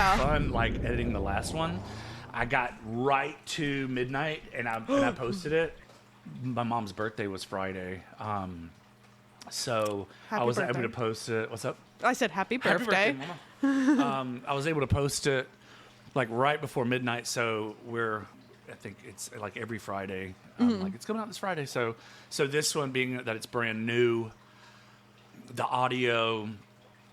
had fun like editing the last one. I got right to midnight and I posted it. My mom's birthday was Friday. So Happy I was birthday. able to post it. What's up? I said happy birthday. Happy birthday, Mama. I was able to post it like right before midnight. So I think it's like every Friday. Like it's coming out this Friday. So this one being that it's brand new, the audio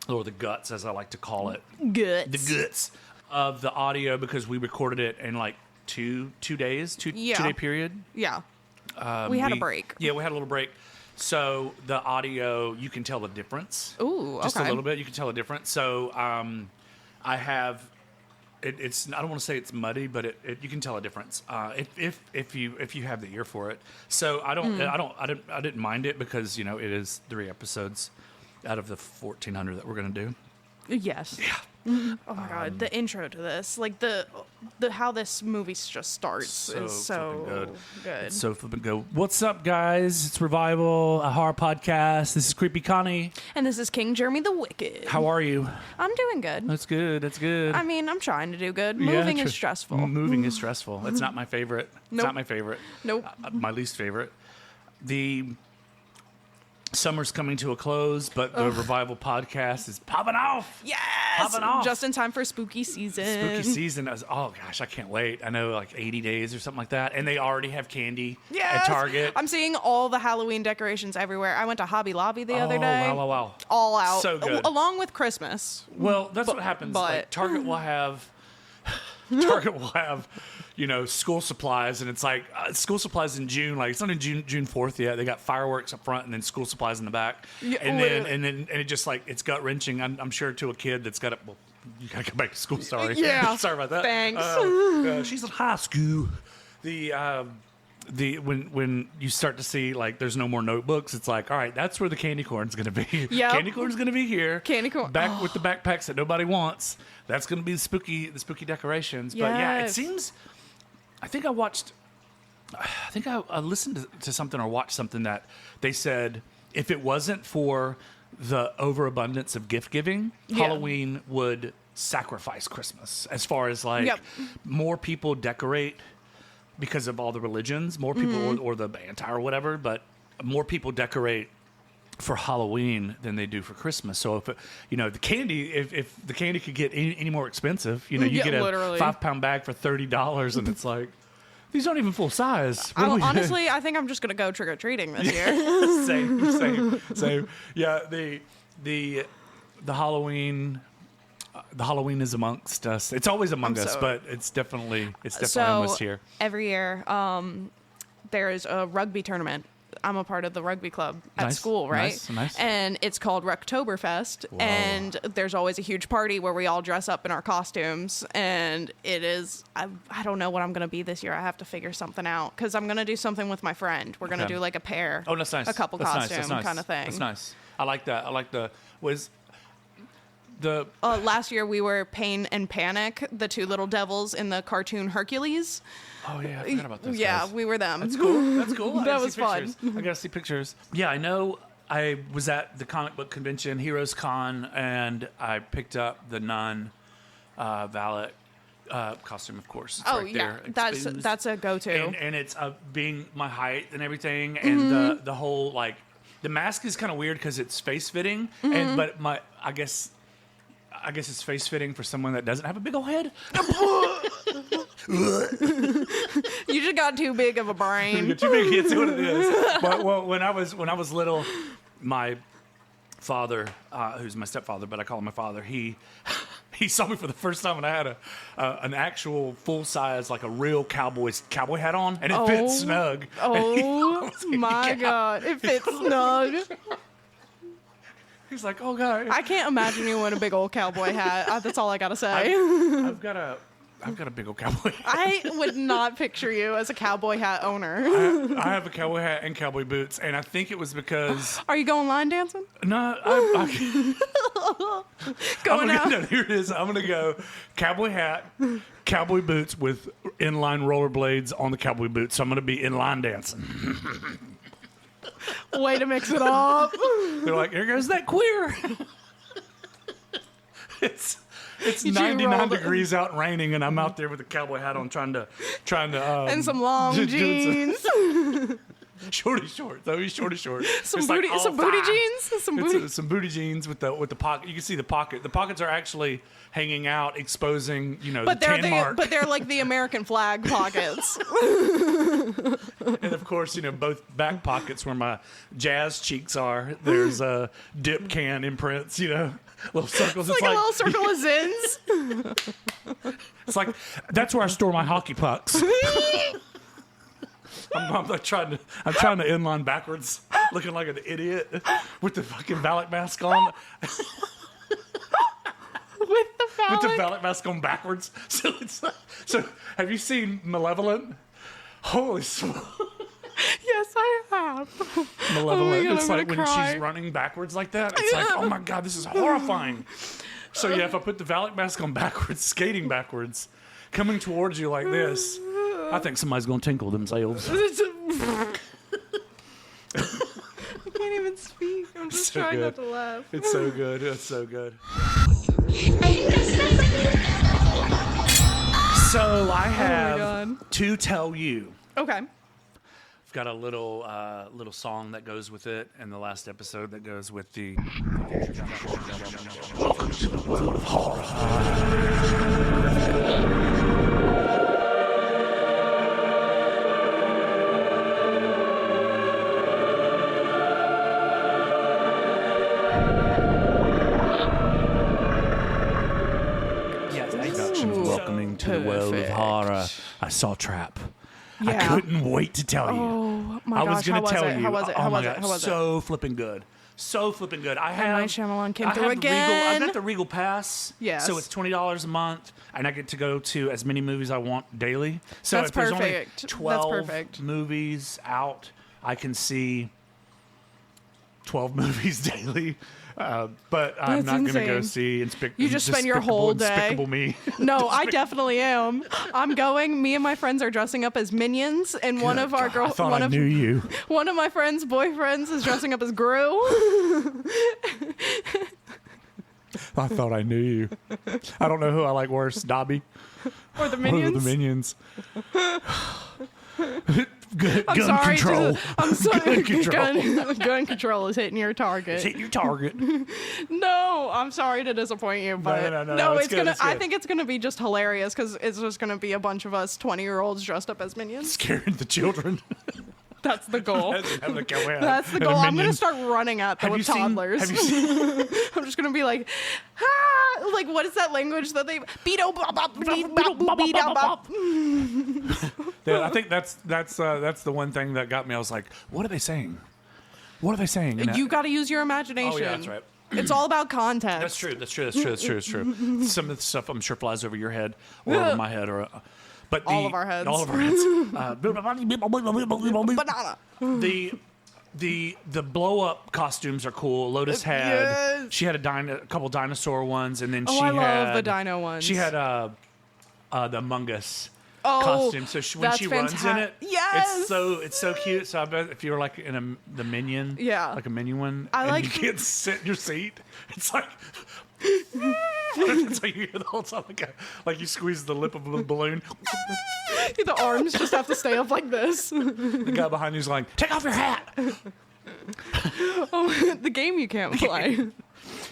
or the guts, as I like to call it, the guts of the audio, because we recorded it in like two days, two day period. Yeah. We had a break. Yeah, we had a little break. So the audio, you can tell the difference. Ooh, okay. Just a little bit, you can tell the difference. So I have, it's I don't want to say it's muddy, but you can tell a difference if you have the ear for it. So I didn't mind it because it is 3 episodes out of the 1,400 that we're gonna do. Yes. Yeah. Oh my god, the intro to this, like the how this movie just starts is so good. It's so flippin' good. What's up, guys? It's Revival, a horror podcast. This is Creepy Connie. And this is King Jeremy the Wicked. How are you? I'm doing good. That's good. That's good. I mean, I'm trying to do good. Moving is stressful. Moving is stressful. It's not my favorite. Nope. It's not my favorite. Nope. My least favorite. The summer's coming to a close, but the Revival podcast is popping off. Yes! Popping off. Just in time for spooky season. Spooky season. Oh, gosh, I can't wait. I know, like 80 days or something like that. And they already have candy at Target. I'm seeing all the Halloween decorations everywhere. I went to Hobby Lobby the other day. Wow. All out. So good. Along with Christmas. Well, that's what happens. Like, Target will have... school supplies, and it's like school supplies in June. Like it's not in June 4th yet. They got fireworks up front, and then school supplies in the back. Yeah, and then it just like it's gut wrenching. I'm sure to a kid that's got it. Well, you gotta go back to school. Sorry, yeah. Sorry about that. Thanks. She's in high school. When you start to see like there's no more notebooks, it's like, all right, that's where the candy corn's gonna be. Yep. Candy corn's gonna be here. Candy corn back with the backpacks that nobody wants. That's gonna be the spooky decorations. Yes. But yeah, it seems. I think I listened to something or watched something that they said if it wasn't for the overabundance of gift giving, Halloween would sacrifice Christmas. As far as like more people decorate because of all the religions, more people or the anti or whatever, but more people decorate for Halloween than they do for Christmas. So if the candy, if the candy could get any more expensive, you get a literally 5-pound bag for $30, and it's like these aren't even full size. Honestly, I think I'm just gonna go trick or treating this year. Same. Yeah, the Halloween. The Halloween is amongst us. It's always among us, but it's definitely almost here. Every year, there is a rugby tournament. I'm a part of the rugby club at school, right? Nice. And it's called Rucktoberfest. Whoa. And there's always a huge party where we all dress up in our costumes. And it is, I don't know what I'm going to be this year. I have to figure something out because I'm going to do something with my friend. We're going to do like a pair. Oh, that's nice. A couple costume kind of thing. That's nice. I like that. I like last year we were Pain and Panic, the two little devils in the cartoon Hercules. Oh yeah, I forgot about those guys. We were them. That's cool. That was fun. I gotta see pictures. Yeah, I know. I was at the comic book convention, Heroes Con, and I picked up the Nun valet costume, of course. It's right there. That's a go-to. And it's being my height and everything, and the whole like the mask is kind of weird because it's face fitting, but I guess it's face fitting for someone that doesn't have a big old head. You just got too big of a brain. Too big. It's what it is. But when I was little, my father, who's my stepfather, but I call him my father, he saw me for the first time when I had an actual full size, like a real cowboy hat on, and it fit snug. Oh my God, it fits snug. He's like, oh God. I can't imagine you in a big old cowboy hat. That's all I gotta say. I've got a big old cowboy hat. I would not picture you as a cowboy hat owner. I have a cowboy hat and cowboy boots, and I think it was because... Are you going line dancing? No, Going out? No, here it is. I'm going to go cowboy hat, cowboy boots with inline rollerblades on the cowboy boots. So I'm going to be in line dancing. Way to mix it up. They're like, here goes that queer. It's 99 degrees out and raining, and I'm out there with a cowboy hat on trying to and some long jeans. Shorty shorts. Shorty shorts. Some booty jeans. Some booty jeans with the pocket. You can see the pocket. The pockets are actually hanging out, exposing the tan mark. But they're like the American flag pockets. And of course, both back pockets where my jazz cheeks are. There's dip can imprints. Little circles. It's like a little circle of Zins. It's like that's where I store my hockey pucks. I'm trying to inline backwards, looking like an idiot with the fucking Valak mask on. With the Valak mask on backwards. So it's like, have you seen Malevolent? Holy smokes. Yes, I have. Malevolent. God, it's like when cry. she's running backwards like that. It's like, oh my God, this is horrifying. So yeah, if I put the Valak mask on backwards, skating backwards, coming towards you like this, I think somebody's going to tinkle themselves. I can't even speak. I'm just trying not to laugh. It's so good. It's so good. So I have to tell you. Okay. I've got a little song that goes with it, and the last episode that goes with the welcoming to the world of horror. I saw Trap. Yeah. I couldn't wait to tell you. Oh my gosh! I was going to tell you. How was it? How was it? So flipping good. So flipping good. I have. M. Night Shyamalan came through again. I've got the Regal Pass. Yes. So it's $20 a month, and I get to go to as many movies I want daily. So That's if there's perfect. only 12 That's perfect. movies out, I can see 12 movies daily. But I'm not going to go see You just spend your whole day. Despicable Me. No, I definitely am. I'm going. Me and my friends are dressing up as Minions, and one of our girls. I thought I knew you. One of my friends' boyfriends is dressing up as Gru. I thought I knew you. I don't know who I like worse, Dobby or the Minions. Or the Minions. Gun control. I'm sorry. Gun control. Gun control is hitting your target. It's hitting your target. No, I'm sorry to disappoint you, but no, it's gonna. I think it's gonna be just hilarious because it's just gonna be a bunch of us 20-year-olds dressed up as Minions, scaring the children. That's the goal. That's the goal. I'm gonna start running at them with toddlers. Have you seen? I'm just gonna be like, like what is that language that they I think that's the one thing that got me. I was like, what are they saying? What are they saying? You got to use your imagination. Oh yeah, that's right. It's all about context. That's true. Some of the stuff I'm sure flies over your head or over my head but all of our heads. Banana. The blow up costumes are cool. Lotus had she had a couple dinosaur ones, and then I love the dino ones. She had the Among Us costume. So when she runs in it, it's so cute. So I bet if you're like in the Minion, like a Minion one, you can't sit in your seat, it's like. That's how you hear the whole time, like you squeeze the lip of a balloon. The arms just have to stay up like this. The guy behind you's like, take off your hat. Oh, the game you can't play.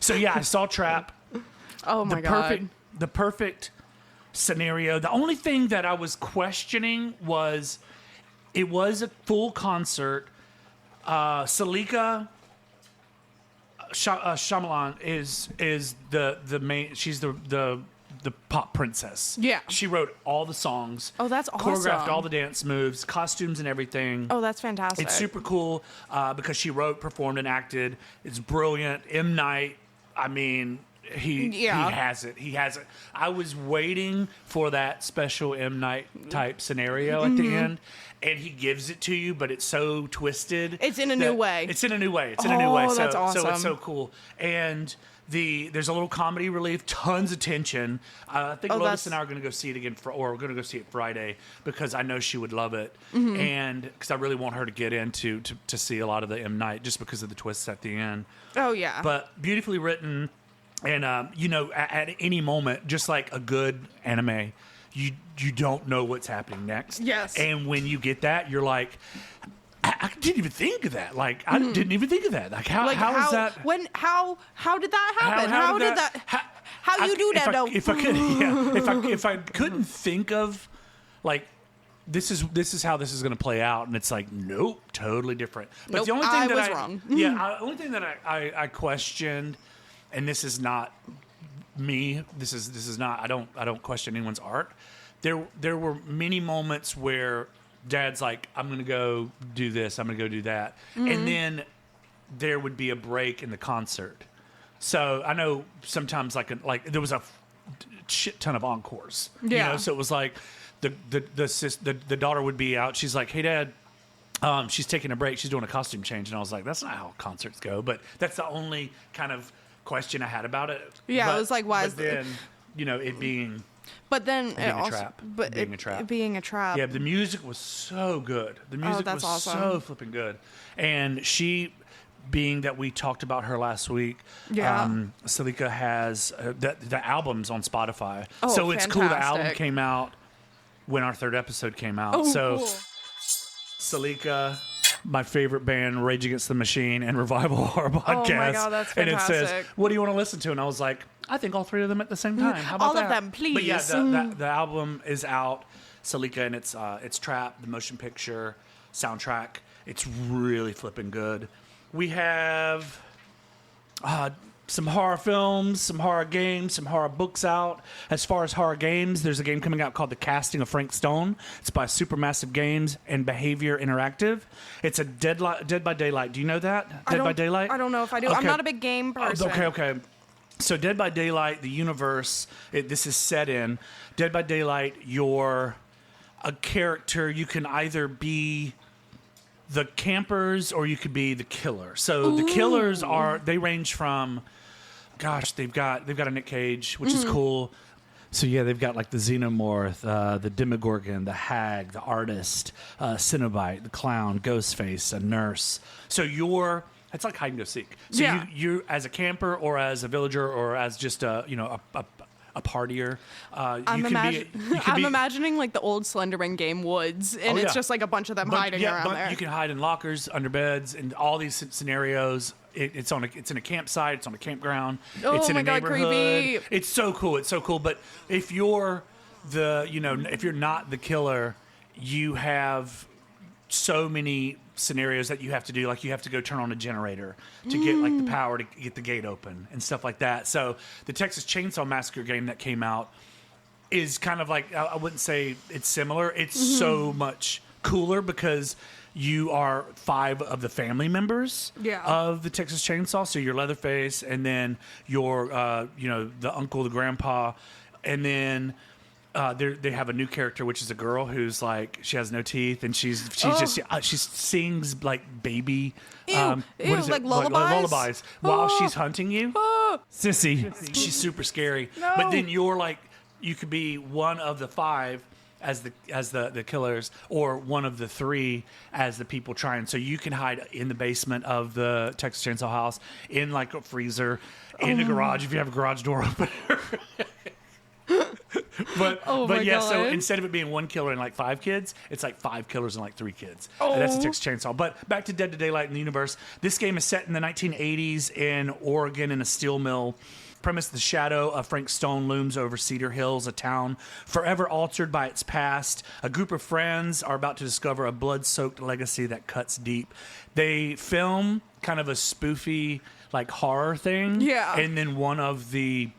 So yeah, I saw Trap. Oh my God. The perfect scenario. The only thing that I was questioning was it was a full concert. Salika Shyamalan is the main. She's the pop princess. Yeah, she wrote all the songs. Oh, that's awesome. Choreographed all the dance moves, costumes, and everything. Oh, that's fantastic. It's super cool because she wrote, performed, and acted. It's brilliant. M. Night. I mean, he has it. He has it. I was waiting for that special M. Night type scenario at the end. And he gives it to you, but it's so twisted. It's in a new way. It's in a new way. So, that's awesome. So it's so cool. And there's a little comedy relief, tons of tension. I think Lotus and I are going to go see it again, or we're going to go see it Friday because I know she would love it, and because I really want her to get into to see a lot of the M. Night just because of the twists at the end. Oh yeah. But beautifully written. And you know, at any moment, just like a good anime, you don't know what's happening next. Yes. And when you get that, you're like, I didn't even think of that. Like, I didn't even think of that. Like, how is that? How did that happen? How did that? How you do that? If I couldn't think of, like, this is how this is going to play out, and it's like, nope, totally different. But nope, the only thing I was wrong. The only thing that I questioned, and this is not me. This is not. I don't question anyone's art. There were many moments where Dad's like, I'm going to go do this. I'm going to go do that, and then there would be a break in the concert. So I know sometimes like there was a shit ton of encores. Yeah. You know, so it was like the daughter would be out. She's like, hey, Dad. She's taking a break. She's doing a costume change, and I was like, "That's not how concerts go." But that's the only kind of question I had about it. Yeah, it was like, why? But then, you know, it being. But then being a trap. Being a trap. Yeah, the music was so good. The music was awesome. so flipping good, and she. Being that we talked about her last week, Salika has the album's on Spotify, so it's cool. The album came out when our third episode came out. Oh, so cool. Salika, my favorite band, Rage Against the Machine and Revival Horror Podcast. Oh my God, that's and fantastic. it says, "What do you want to listen to?" And I was like, "I think all three of them at the same time. How about all that?" of them, please. But yeah, the album is out, Salika, and it's Trap, the motion picture soundtrack. It's really flipping good. We have some horror films, some horror games, some horror books out. As far as horror games, there's a game coming out called The Casting of Frank Stone. It's by Supermassive Games and Behavior Interactive. It's a Dead by Daylight. Do you know that? Dead by Daylight? I don't know if I do. Okay. I'm not a big game person. Okay. So Dead by Daylight, the universe this is set in. Dead by Daylight, you're a character. You can either be the campers or you could be the killer. So the killers they range from, gosh, they've got a Nick Cage, which is cool. So yeah, they've got like the Xenomorph, the Demogorgon, the Hag, the Artist, Cenobite, the Clown, Ghostface, a Nurse. So it's like hide and go seek. So you as a camper or as a villager or as just a partier. I'm imagining like the old Slenderman game Woods, and it's just like a bunch of them hiding around there. You can hide in lockers, under beds, and all these scenarios. It's in a campsite. It's on a campground. It's in a neighborhood. Creepy. It's so cool. But if you're if you're not the killer, you have so many scenarios that you have to do. Like you have to go turn on a generator to get like the power to get the gate open and stuff like that. So the Texas Chainsaw Massacre game that came out is kind of like, I wouldn't say it's similar. It's so much cooler because you are 5 of the family members of the Texas Chainsaw. So you're Leatherface, and then you're the uncle, the grandpa, and then they have a new character, which is a girl who's like, she has no teeth, and she sings like baby, like lullabies while she's hunting you. Sissy, she's super scary. No. But then you're like, you could be one of the 5 as the killers, or one of the 3 as the people trying. So you can hide in the basement of the Texas Chainsaw House, in like a freezer, in the garage if you have a garage door opener. But yeah, so instead of it being 1 killer and like 5 kids, it's like 5 killers and like 3 kids. That's a Texas Chainsaw. But back to Dead to Daylight in the universe. This game is set in the 1980s in Oregon in a steel mill. Premise: the shadow of Frank Stone looms over Cedar Hills, a town forever altered by its past. A group of friends are about to discover a blood-soaked legacy that cuts deep. They film kind of a spoofy like horror thing. Yeah. And then one of the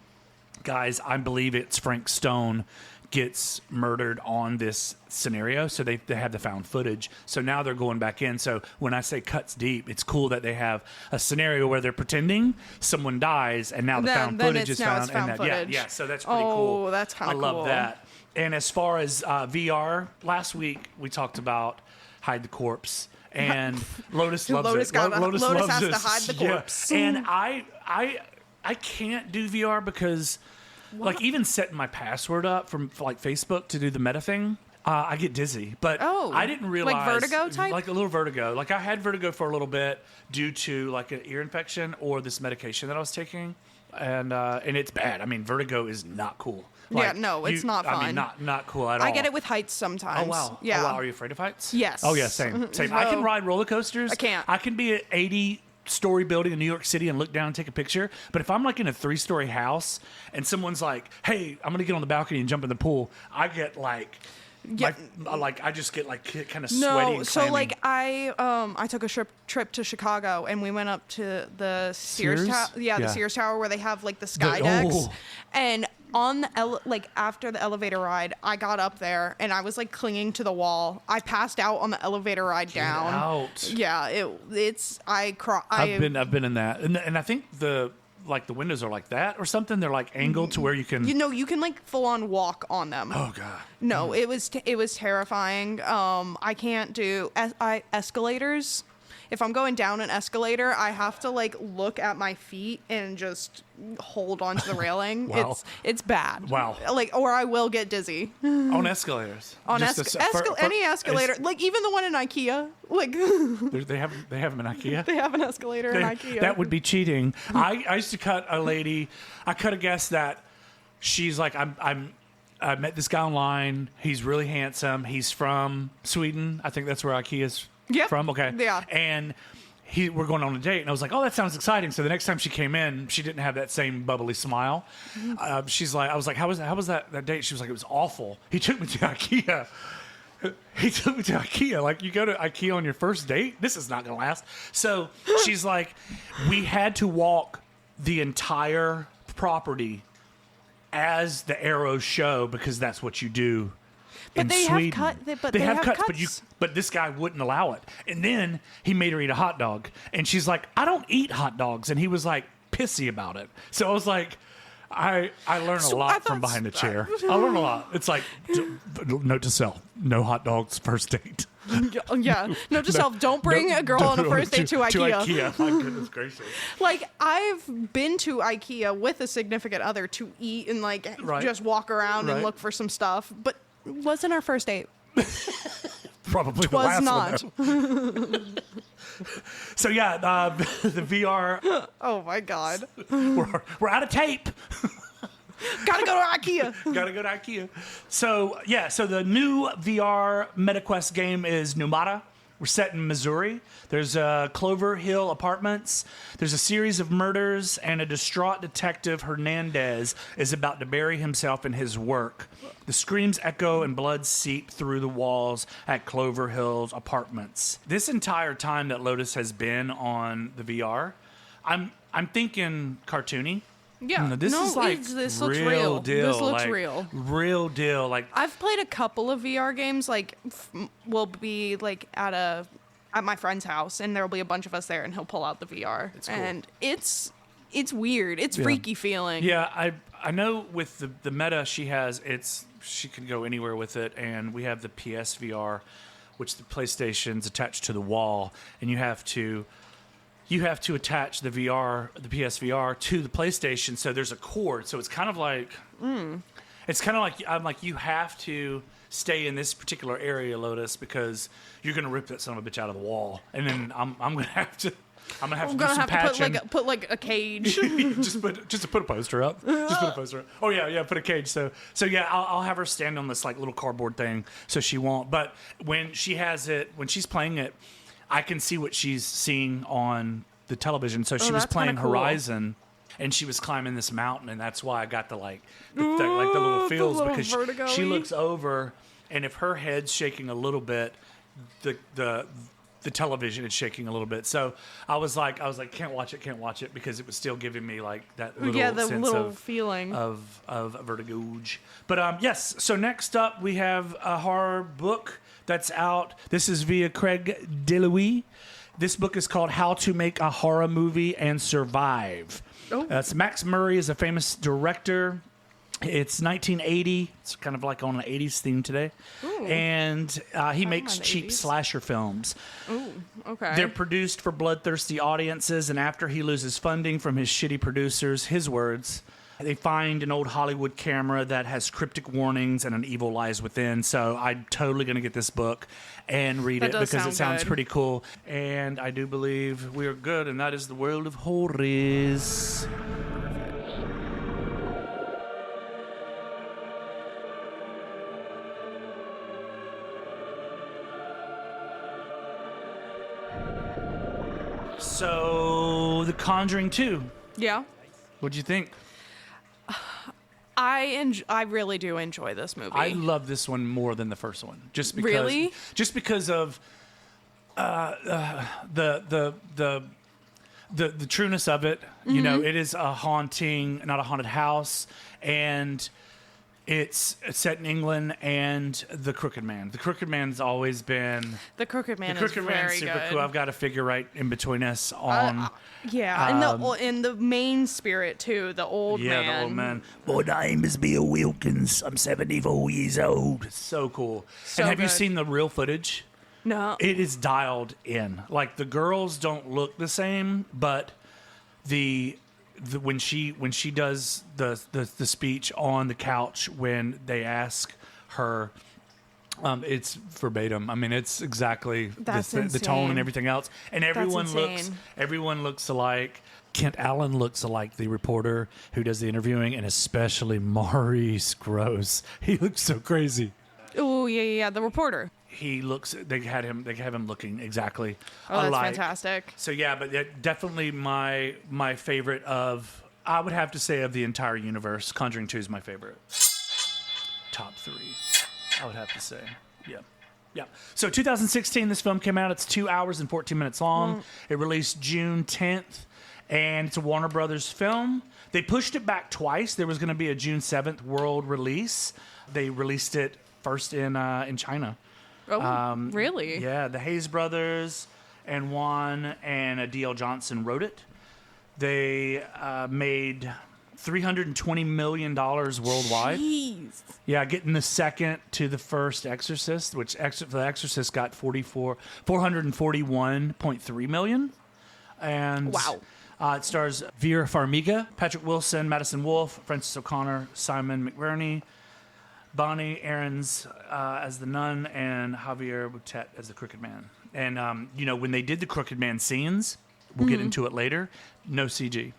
guys, I believe it's Frank Stone, gets murdered on this scenario. So they have the found footage. So now they're going back in. So when I say cuts deep, it's cool that they have a scenario where they're pretending someone dies, and now the found footage is found. Yeah. So that's pretty cool. Oh, that's kind of cool. I love that. And as far as VR, last week we talked about Hide the Corpse. And Lotus loves it. Lotus has this. to hide the corpse. Yeah. And I can't do VR because, like, even setting my password up from like Facebook to do the meta thing, I get dizzy, but I didn't realize like vertigo type, like a little vertigo. Like I had vertigo for a little bit due to like an ear infection or this medication that I was taking, and it's bad. I mean, vertigo is not cool. Like, it's not fun. I mean, not cool at all. I get it with heights sometimes. Oh wow. Yeah. Oh wow. Are you afraid of heights? Yes. Oh yeah. Same. I can ride roller coasters. I can't. I can be at 80-story building in New York City and look down and take a picture. But if I'm like in a 3-story house and someone's like, "Hey, I'm gonna get on the balcony and jump in the pool," I get like. Yeah. I just get like kind of sweaty and so clammy. like I took a trip to Chicago and we went up to the Sears Tower. Yeah, the Sears Tower where they have like the sky decks. And on the after the elevator ride, I got up there and I was like clinging to the wall. I passed out on the elevator ride down. Out. Yeah, I cry. I've been in that, and I think the windows are like that or something. They're like angled to where you can. You can like full on walk on them. Oh god. No, it was terrifying. I can't do escalators. If I'm going down an escalator, I have to like look at my feet and just hold onto the railing. Wow. It's bad. Wow. Or I will get dizzy. On escalators. On any escalator, like even the one in IKEA. Like they have them in IKEA. They have an escalator in IKEA. That would be cheating. I used to cut a lady. I cut a guest that she's like I met this guy online. He's really handsome. He's from Sweden. I think that's where IKEA's from. Okay. Yeah. And we're going on a date, and I was like, "Oh, that sounds exciting." So the next time she came in, she didn't have that same bubbly smile. She's like, "I was like, how was that date?" She was like, "It was awful. He took me to IKEA." Like, you go to IKEA on your first date? This is not going to last. So she's like, we had to walk the entire property as the arrows show because that's what you do. But in they Sweden. have They have cuts. But this guy wouldn't allow it. And then he made her eat a hot dog. And she's like, I don't eat hot dogs. And he was like pissy about it. So I was like, I learn a lot from behind the chair. I learn a lot. It's like, note to self, no hot dogs first date. Yeah. Note to self, don't bring a girl on a first date to IKEA. To IKEA. My goodness gracious. Like, I've been to IKEA with a significant other to eat and like just walk around and look for some stuff. But it wasn't our first date. Probably the last one. So yeah, the VR. Oh my god. We're out of tape. Gotta go to IKEA. So yeah, so the new VR MetaQuest game is Numata. We're set in Missouri. There's Clover Hill Apartments. There's a series of murders, and a distraught detective, Hernandez, is about to bury himself in his work. The screams echo and blood seep through the walls at Clover Hill's apartments. This entire time that Lotus has been on the VR, I'm thinking cartoony. Yeah, this looks real. Deal. This looks like, real. Real deal. Like I've played a couple of VR games. Like we'll be like at my friend's house, and there'll be a bunch of us there, and he'll pull out the VR, it's cool. And it's weird. It's freaky feeling. Yeah, I know with the Meta she has, she can go anywhere with it, and we have the PSVR, which the PlayStation's attached to the wall, and you have to attach the PSVR to the PlayStation, so there's a cord. So it's kind of like, I'm like, you have to stay in this particular area, Lotus, because you're gonna rip that son of a bitch out of the wall, and then I'm gonna have to do some patching. Put like a cage. just put a poster up. Oh yeah, put a cage. So yeah, I'll have her stand on this like little cardboard thing, so she won't. But when she's playing it, I can see what she's seeing on the television. So she was playing Horizon, and she was climbing this mountain, and that's why I got the little feels, because she looks over, and if her head's shaking a little bit, the television is shaking a little bit. So I was like, can't watch it, because it was still giving me like that little sense of feeling of vertigo. But yes. So next up we have a horror book that's out. This is via Craig DeLuise. This book is called How to Make a Horror Movie and Survive. So Max Murray is a famous director. It's 1980. It's kind of like on an 80s theme today. Ooh. And he makes cheap 80s slasher films. Ooh, okay. They're produced for bloodthirsty audiences, and after he loses funding from his shitty producers, his words, They find an old Hollywood camera that has cryptic warnings and an evil lies within. So I'm totally going to get this book and read it because it sounds pretty cool. And I do believe we are good, and that is the world of horrors. So, The Conjuring 2. Yeah. What'd you think? I really do enjoy this movie. I love this one more than the first one, just because. Really? Just because of the trueness of it. Mm-hmm. You know, it is a haunting, not a haunted house, and it's set in England. And the Crooked Man. The Crooked Man's always been. The Crooked Man is very super good. Cool. I've got a figure right in between us on. And in the main spirit too, the old man. Yeah, the old man. My name is Bill Wilkins. I'm 74 years old. So cool. So and have good. you seen the real footage? No. It is dialed in. Like, the girls don't look the same, but when she does the speech on the couch when they ask her. It's verbatim. I mean, it's exactly the tone and everything else. And everyone looks alike. Kent Allen looks like the reporter who does the interviewing, and especially Maurice Gross. He looks so crazy. Oh yeah, the reporter. He looks. They have him looking exactly alike. That's fantastic. So yeah, but definitely my favorite of. I would have to say of the entire universe, Conjuring 2 is my favorite. Top 3. I would have to say. Yeah. So 2016, this film came out. It's 2 hours and 14 minutes long. It released June 10th, and it's a Warner Brothers film. They pushed it back twice. There was going to be a June 7th world release. They released it first in China. Oh, really? Yeah, the Hayes brothers and Juan and D.L. Johnson wrote it. They made $320 million worldwide. Jeez. Yeah, getting the second to the first Exorcist, which The Exorcist got $441.3 million. And wow. It stars Vera Farmiga, Patrick Wilson, Madison Wolfe, Francis O'Connor, Simon McBurney, Bonnie Aarons as the nun, and Javier Botet as the Crooked Man. And, when they did the Crooked Man scenes, we'll get into it later, no CG.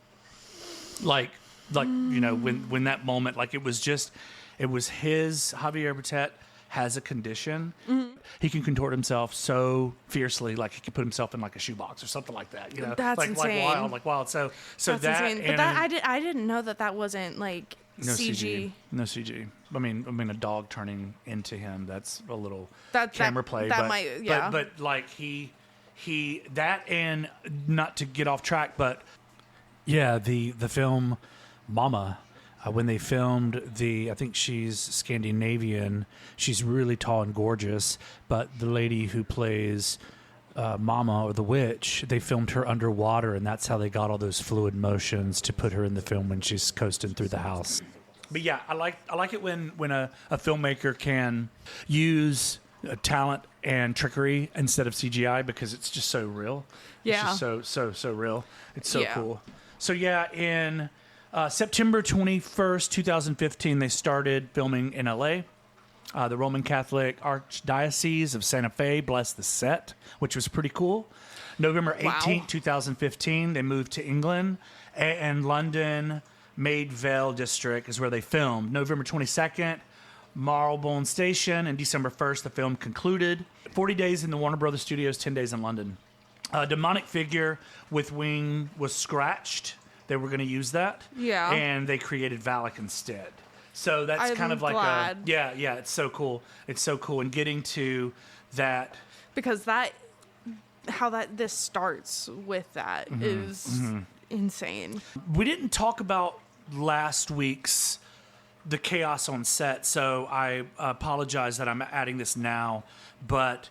Like when that moment, like it was his, Javier Botet has a condition. Mm-hmm. He can contort himself so fiercely, like he can put himself in like a shoebox or something like that. That's insane. Like wild. So that's that, insane. But I didn't know that wasn't like no CG. No CG. I mean, a dog turning into him, that's a little camera play. But like he that, and not to get off track, but yeah, the film Mama, when they filmed I think she's Scandinavian, she's really tall and gorgeous, but the lady who plays Mama, or the witch, they filmed her underwater, and that's how they got all those fluid motions to put her in the film when she's coasting through the house. But yeah, I like it when a filmmaker can use talent and trickery instead of CGI, because it's just so real. Yeah. It's just so real. It's so cool. So yeah, in September 21st, 2015, they started filming in LA. The Roman Catholic Archdiocese of Santa Fe blessed the set, which was pretty cool. November 18th, 2015, they moved to England, and London Maid Vale District is where they filmed. November 22nd, Marylebone Station, and December 1st, the film concluded. 40 days in the Warner Brothers Studios, 10 days in London. A demonic figure with wing was scratched. They were going to use that. Yeah. And they created Valak instead. So that's kind of like glad. it's so cool. It's so cool. And getting to that. Because how this starts with that is insane. We didn't talk about last week's the chaos on set, so I apologize that I'm adding this now. But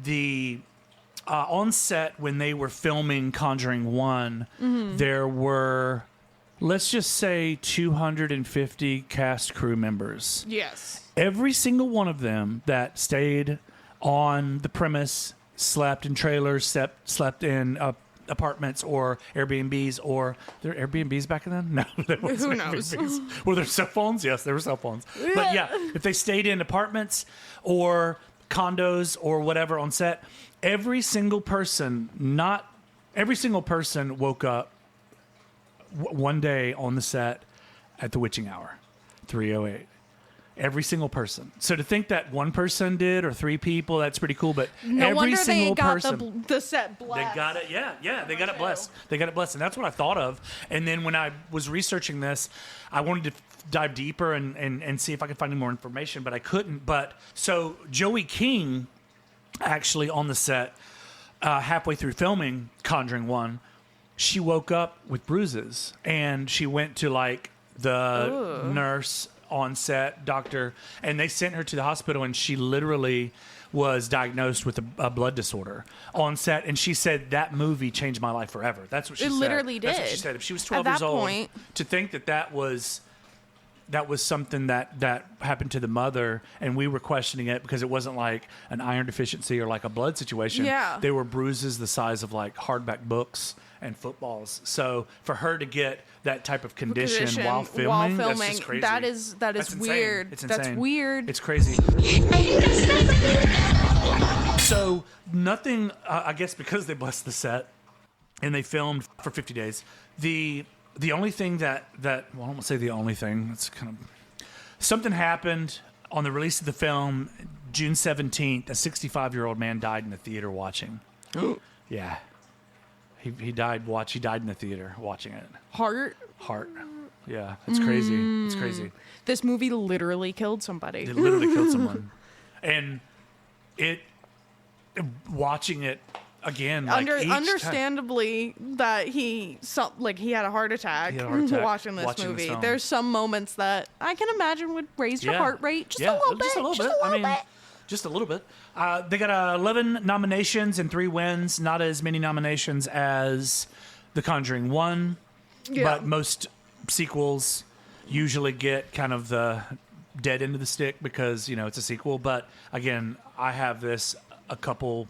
the on set, when they were filming Conjuring 1, there were, let's just say, 250 cast crew members. Yes. Every single one of them that stayed on the premise, slept in trailers, slept in apartments or Airbnbs, or there were Airbnbs back then? No, there wasn't. Who knows? Airbnbs. Were there cell phones? Yes, there were cell phones. But yeah, if they stayed in apartments or condos or whatever on set, every single person woke up one day on the set at the witching hour, 3:08. Every single person. So to think that one person did or three people, that's pretty cool. But No every wonder single they got person, the set blessed. they got it. Yeah, they got it blessed. They got it blessed, and that's what I thought of. And then when I was researching this, I wanted to dive deeper and see if I could find any more information, but I couldn't. But so Joey King, actually on the set, halfway through filming Conjuring 1, she woke up with bruises, and she went to like the nurse on set, doctor, and they sent her to the hospital, and she literally was diagnosed with a blood disorder on set. And she said that movie changed my life forever. That's what she said. It literally did. That's what she said. If she was 12 At years that old, point, to think that was something that happened to the mother, and we were questioning it because it wasn't like an iron deficiency or like a blood situation. Yeah. They were bruises the size of like hardback books and footballs. So for her to get that type of condition while filming, that's just crazy. That's weird. It's insane. That's weird. It's crazy. So nothing, I guess because they blessed the set and they filmed for 50 days, the only thing that well, I don't want to say the only thing, it's kind of, something happened on the release of the film, June 17th, a 65-year-old man died in the theater watching. Yeah. He died in the theater watching it. Heart. Yeah, it's crazy. It's crazy. This movie literally killed somebody. It literally killed someone. And watching it again, like understandably that he had a heart attack watching this movie. There's some moments that I can imagine would raise your heart rate just a little bit. Just a little bit. They got 11 nominations and 3 wins. Not as many nominations as The Conjuring 1, but most sequels usually get kind of the dead end of the stick because, it's a sequel. But again, I have this a couple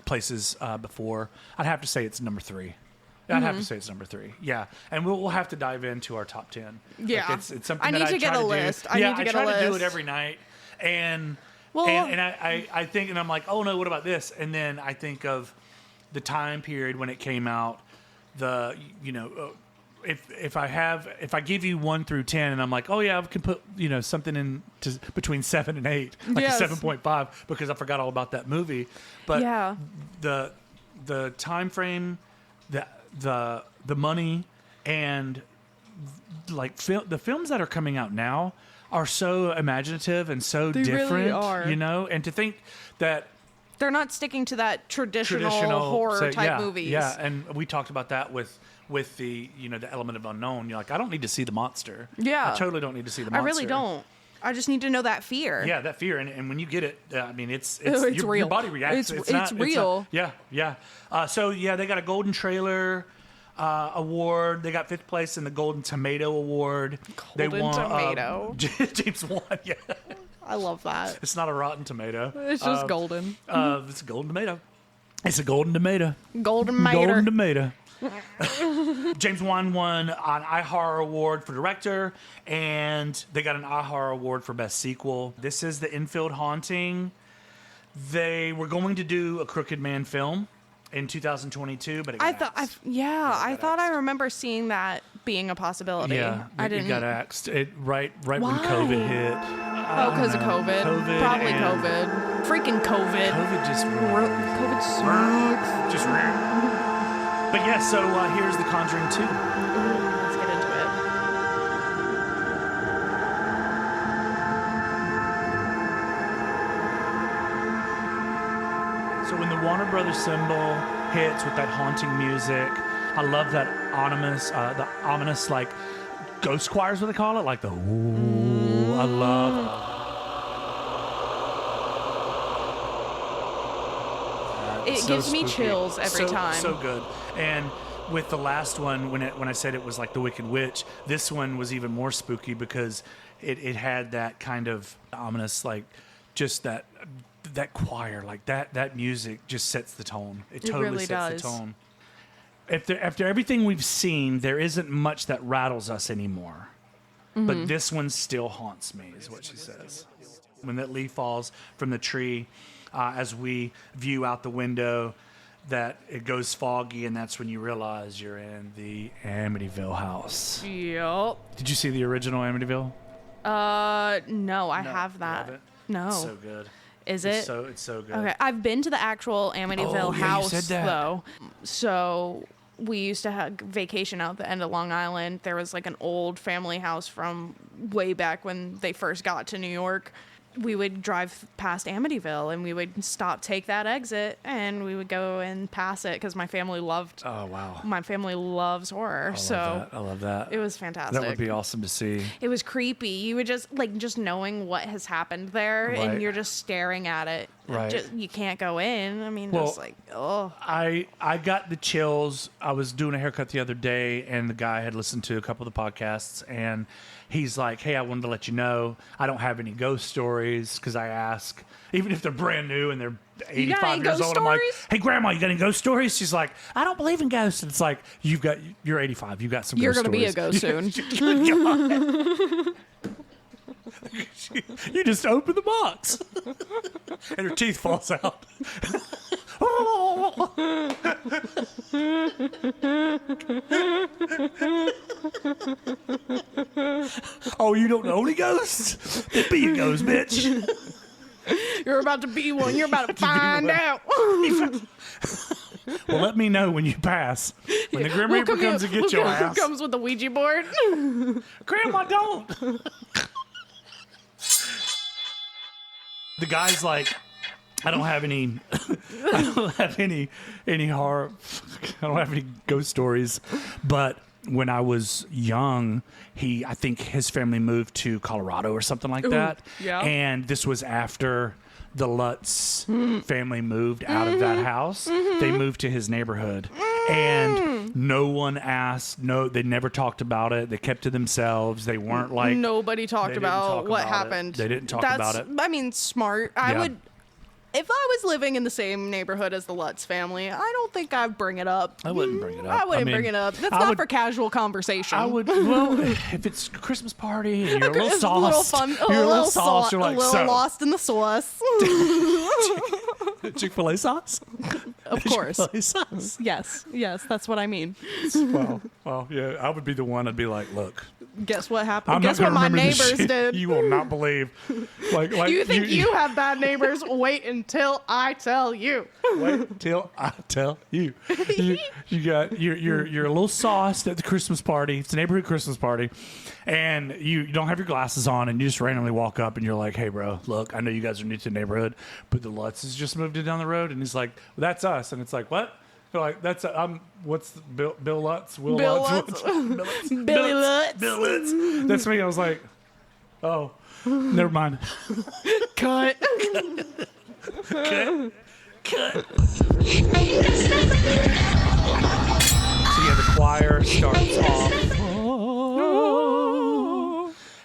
places before. I'd have to say it's number 3. Have to say it's number 3. Yeah, and we'll have to dive into our top 10. Yeah, like it's something I need that to get a list. I try to do it every night, and I think, and I'm like, oh no, what about this? And then I think of the time period when it came out. If I give you 1 through 10, and I'm like, oh yeah, I can put something in between 7 and 8, like a 7.5, because I forgot all about that movie. But the time frame, the money, and like the films that are coming out now are so imaginative and so different. Really are. And to think that they're not sticking to that traditional horror type movies. Yeah, and we talked about that with the the element of unknown. You're like, I don't need to see the monster. Yeah, I totally don't need to see the monster. I really don't. I just need to know that fear. Yeah, that fear, and when you get it, it's real. Your body reacts. It's real. Yeah. So they got a Golden Trailer award. They got 5th place in the Golden Tomato Award. They won Tomato. James won. Yeah, I love that. It's not a rotten tomato. It's just golden. It's a golden tomato. It's a golden tomato. Golden tomato. James Wan won an iHorror Award for director, and they got an iHorror Award for best sequel. This is The Enfield Haunting. They were going to do a Crooked Man film in 2022, but it got axed. I thought I remember seeing that being a possibility. Yeah, it got axed. Right when COVID hit. Oh, because of COVID. Probably COVID. Freaking COVID. COVID just COVID sucks. Just ruined. But yeah, so here's The Conjuring 2. Let's get into it. So when the Warner Brothers symbol hits with that haunting music, I love that ominous like ghost choir is what they call it, like the ooh. I love. It gives me chills every time. So good. And with the last one, when I said it was like the Wicked Witch, this one was even more spooky because it had that kind of ominous, like just that choir, like that music just sets the tone. It totally really sets does. the tone. after everything we've seen, there isn't much that rattles us anymore. But this one still haunts me, is what she says. When that leaf falls from the tree, as we view out the window, that it goes foggy, and that's when you realize you're in the Amityville house. Yep. Did you see the original Amityville? No, I have that. Have it? No. It's so good. Is it? It's so good. Okay, I've been to the actual Amityville house, you said that. though. So we used to have vacation out the end of Long Island. There was like an old family house from way back when they first got to New York. We would drive past Amityville and we would take that exit and we would go and pass it because my family loved. Oh wow! My family loves horror, I love that. it was fantastic. That would be awesome to see. It was creepy. You would just knowing what has happened there, Right. and you're just staring at it. Right. You can't go in. I mean, Well, just like, oh. I got the chills. I was doing a haircut the other day, and the guy had listened to a couple of the podcasts, and he's like, "Hey, I wanted to let you know I don't have any ghost stories because I ask, even if they're brand new and they're 85 years old, I'm like, hey, Grandma, you got any ghost stories? She's like, I don't believe in ghosts. And it's like, you're 85. You got some. You're going to be a ghost soon. You just open the box, and her teeth falls out. Oh, you don't know any ghosts? Then be a ghost, bitch. You're about to be one. You're about to find out. Well, let me know when you pass. When the Grim Reaper comes to get your ass. Who comes with the Ouija board? Grandma, don't. The guy's like, I don't have any horror. I don't have any ghost stories. But when I was young, I think his family moved to Colorado or something like that. Yeah. And this was after the Lutz family moved out of that house. They moved to his neighborhood. And no one asked. No, they never talked about it. They kept to themselves. They weren't like... Nobody talked about what happened. They didn't talk about it. I mean, smart. I would... If I was living in the same neighborhood as the Lutz family, I don't think I'd bring it up. I wouldn't bring it up. I wouldn't bring it up. That's not for casual conversation. I would. Well, if it's a Christmas party and you're a little sauced, you're a little sauce. You're like, a little lost in the sauce. Chick-fil-A sauce? Of course. Chick-fil-A sauce. Yes, that's what I mean. Well, yeah, I would be the one. I'd be like, look. Guess what happened? I'm Guess not what my remember this neighbors shit. did? You will not believe. Like you think you have bad neighbors? Wait until I tell you. Wait till I tell you. You're a little sauced at the Christmas party. It's a neighborhood Christmas party, and you don't have your glasses on, and you just randomly walk up, and you're like, "Hey, bro, look, I know you guys are new to the neighborhood, but the Lutz has just moved in down the road," and he's like, well, "That's us," and it's like, "What?" They're like, "That's what's Bill Lutz? Bill Lutz? Billy Lutz. Bill Lutz." That's me. I was like, "Oh, never mind." Cut. Cut. So yeah, the choir starts off,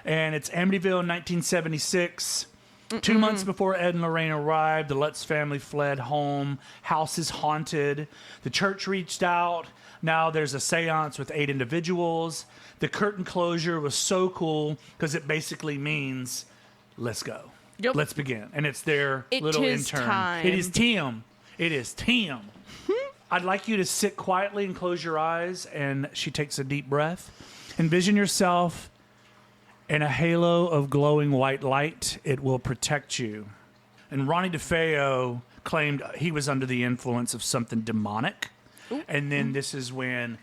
and it's Amityville, 1976. 2 months before Ed and Lorraine arrived, the Lutz family fled home. House is haunted. The church reached out. Now there's a seance with 8 individuals. The curtain closure was so cool because it basically means, let's go. Yep. Let's begin. And it's their little intern. Time. It is Tim. It is Tim. I'd like you to sit quietly and close your eyes. And she takes a deep breath. Envision yourself in a halo of glowing white light. It will protect you. And Ronnie DeFeo claimed he was under the influence of something demonic. Ooh. And then this is when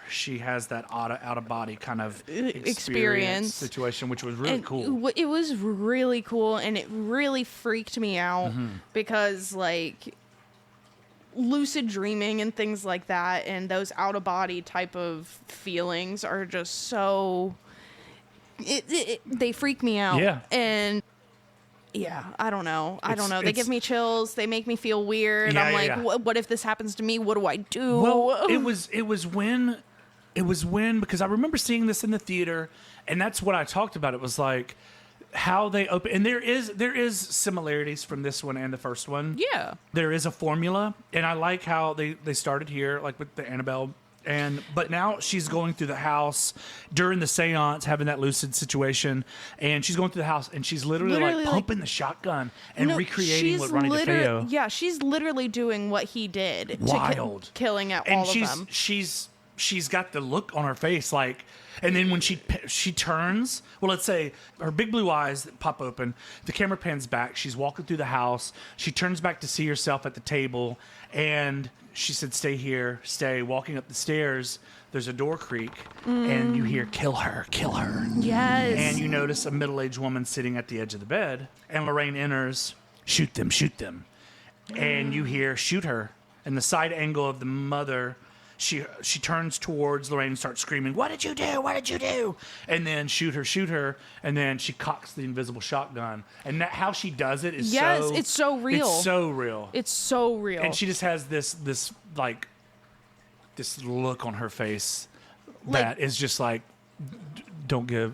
she has that out-of-body kind of experience situation, which was really cool. It was really cool, and it really freaked me out because, like, lucid dreaming and things like that and those out-of-body type of feelings are just so... they freak me out. Yeah. And... yeah, I don't know. They give me chills. They make me feel weird. I'm like, what if this happens to me? What do I do? Well, it was when because I remember seeing this in the theater, and that's what I talked about. It was like how they open, and there is similarities from this one and the first one. Yeah, there is a formula, and I like how they started here, like with the Annabelle But now she's going through the house during the seance, having that lucid situation, and she's going through the house, and she's literally like pumping the shotgun and recreating what Ronnie DeFeo. Yeah, she's literally doing what he did. Wild, killing all of them. She's got the look on her face like. And then when she turns, well, let's say her big blue eyes pop open, the camera pans back, she's walking through the house, she turns back to see herself at the table, and she said, stay here, stay. Walking up the stairs, there's a door creak, and you hear, kill her, kill her. Yes. And you notice a middle-aged woman sitting at the edge of the bed, and Lorraine enters, shoot them, shoot them. And you hear, shoot her. And the side angle of the mother... She turns towards Lorraine and starts screaming, what did you do? What did you do? And then shoot her. And then she cocks the invisible shotgun. And how she does it is it's so real. It's so real. It's so real. And she just has this look on her face that is just like,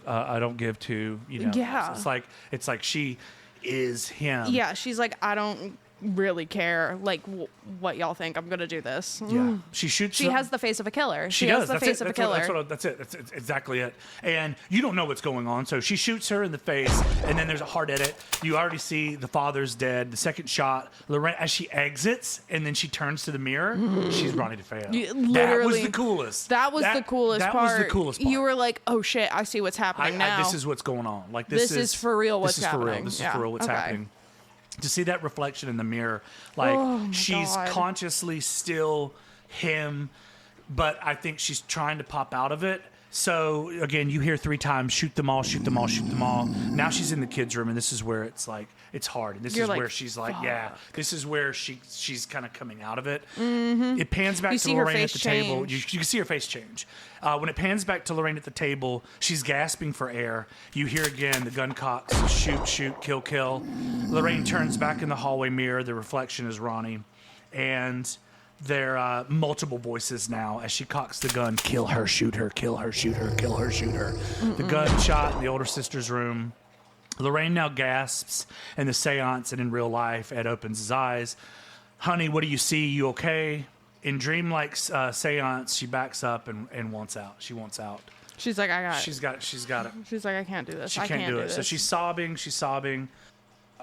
I don't give to, Yeah. It's like she is him. Yeah, she's like, I don't really care like what y'all think. I'm gonna do this. Yeah, she shoots. She has the face of a killer. She has does. the face of a killer. That's it. That's exactly it. And you don't know what's going on. So she shoots her in the face, and then there's a hard edit. You already see the father's dead. The second shot, Lorraine, as she exits, and then she turns to the mirror. She's Ronnie DeFeo. That was the coolest. That was the coolest part. That was the coolest part. You were like, oh shit, I see what's happening now. This is what's going on. Like this is for real. What's happening? This is for real. What's happening? To see that reflection in the mirror, like she's consciously still him, but I think she's trying to pop out of it. So again, you hear 3 times, shoot them all, shoot them all, shoot them all. Now she's in the kids' room, and this is where it's like, it's hard. And this is where she's like, this is where she's kind of coming out of it. Mm-hmm. It pans back to Lorraine at the table. You can see her face change. When it pans back to Lorraine at the table, she's gasping for air. You hear again the gun cocks, shoot, shoot, kill, kill. Lorraine turns back in the hallway mirror. The reflection is Ronnie. And there are multiple voices now as she cocks the gun. Kill her, shoot her, kill her, shoot her, kill her, shoot her. The gunshot in the older sister's room. Lorraine now gasps in the seance, and in real life, Ed opens his eyes. Honey, what do you see? You okay? In dreamlike seance, she backs up and wants out. She wants out. She's like, I got it. She's got it. She's like, I can't do this. She can't do it. So she's sobbing.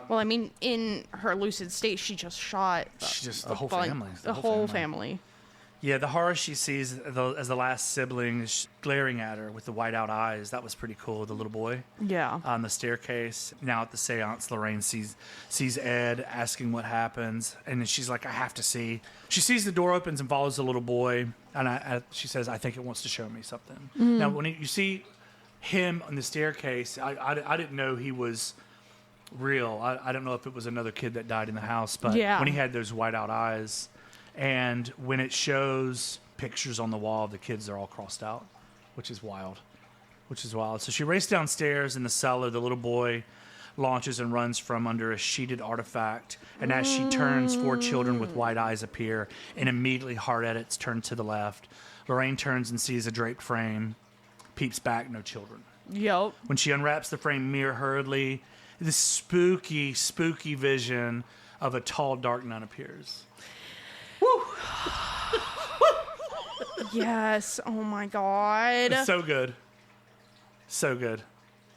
Well, I mean, in her lucid state, she just shot the whole family. The whole family. Yeah, the horror she sees as the last sibling is glaring at her with the white-out eyes. That was pretty cool, the little boy. Yeah. On the staircase. Now at the seance, Lorraine sees Ed asking what happens, and then she's like, I have to see. She sees the door opens and follows the little boy, and she says, I think it wants to show me something. Mm. Now, when you see him on the staircase, I didn't know he was real. I don't know if it was another kid that died in the house, but when he had those white-out eyes... And when it shows pictures on the wall of the kids, they're all crossed out, which is wild. So she races downstairs in the cellar. The little boy launches and runs from under a sheeted artifact. And as she turns, 4 children with white eyes appear, and immediately hard edits turn to the left. Lorraine turns and sees a draped frame, peeps back, no children. Yep. When she unwraps the frame mirror hurriedly, this spooky, spooky vision of a tall, dark nun appears. Yes. Oh my God. It's so good.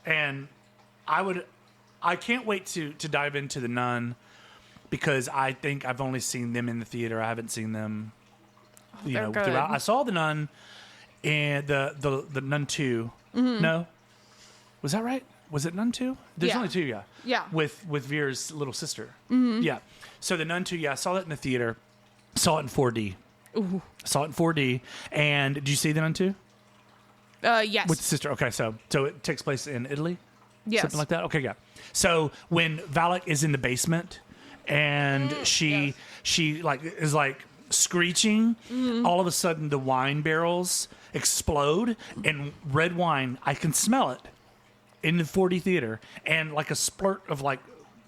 And I can't wait to dive into The Nun, because I think I've only seen them in the theater. I haven't seen them throughout. I saw The Nun and the Nun 2. Mm-hmm. No? Was that right? Was it Nun 2? There's only 2, yeah. Yeah. With Vera's little sister. Mm-hmm. Yeah. So the Nun 2, I saw that in the theater. Saw it in 4D. Ooh. Saw it in 4D. And did you see The Nun 2? Yes. With the sister. Okay, so it takes place in Italy? Yes. Something like that? Okay, yeah. So when Valak is in the basement and she is screeching, all of a sudden the wine barrels explode, and red wine, I can smell it in the 4D theater, and like a splurt of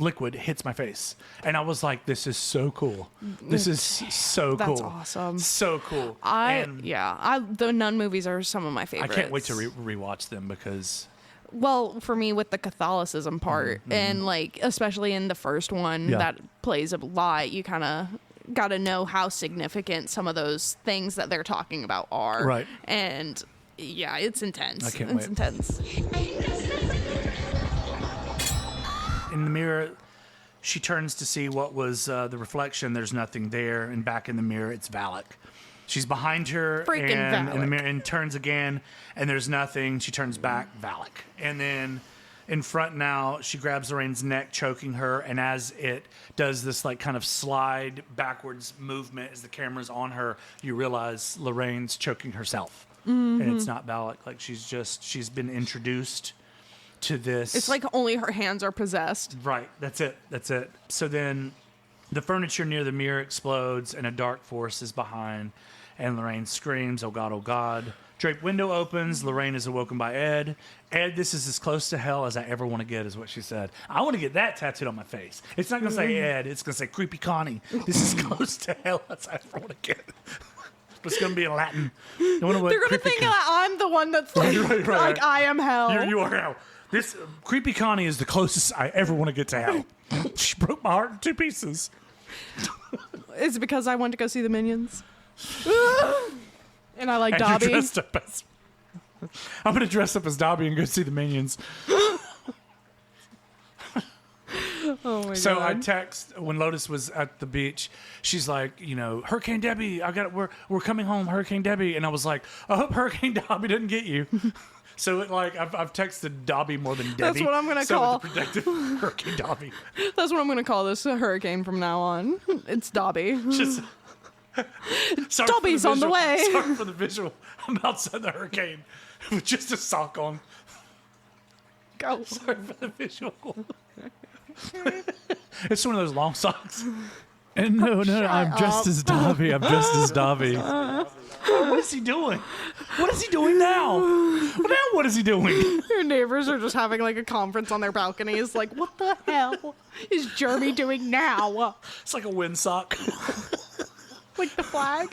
liquid hits my face, and I was like, this is so cool. This is so cool. That's awesome. So cool. The Nun movies are some of my favorites. I can't wait to rewatch them, because well, for me, with the Catholicism part, and especially in the first one that plays a lot, you kind of got to know how significant some of those things that they're talking about are. Right. And yeah, it's intense. I can't it's wait. intense. In the mirror, she turns to see what was the reflection. There's nothing there. And back in the mirror, it's Valak. She's behind her Freaking and in the Valak. mirror and turns again, and there's nothing. She turns back, Valak. And then in front now, she grabs Lorraine's neck, choking her, and as it does this like kind of slide backwards movement as the camera's on her, you realize Lorraine's choking herself. And it's not Valak. Like she's been introduced to this. It's like only her hands are possessed. Right. That's it. So then the furniture near the mirror explodes and a dark force is behind, and Lorraine screams, "Oh God, oh God." Draped window opens. Lorraine is awoken by Ed. Ed, this is as close to hell as I ever want to get, is what she said. I want to get that tattooed on my face. It's not going to say Ed. It's going to say Creepy Connie. This is close to hell as I ever want to get. But it's going to be in Latin. They're going to think that I'm the one that's like, Right. like I am hell. You are hell. This Creepy Connie is the closest I ever want to get to hell. She broke my heart in 2 pieces. Is it because I went to go see the Minions? And I like And Dobby. you're dressed up as... I'm going to dress up as Dobby and go see the Minions. Oh my So god. I text when Lotus was at the beach. She's like, Hurricane Debbie, we're coming home, Hurricane Debbie. And I was like, I hope Hurricane Dobby didn't get you. So I've texted Dobby more than Debbie. That's what I'm gonna call the protective Hurricane Dobby. That's what I'm gonna call this hurricane from now on. It's Dobby. Just sorry Dobby's for on the visual. way. Sorry for the visual. I'm outside the hurricane with just a sock on. Go. Sorry for the visual. It's one of those long socks. And no, I'm dressed as Dobby. What is he doing? What is he doing now? Well, now what is he doing? Your neighbors are just having like a conference on their balconies. Like, what the hell is Jeremy doing now? It's like a windsock. Like the flag?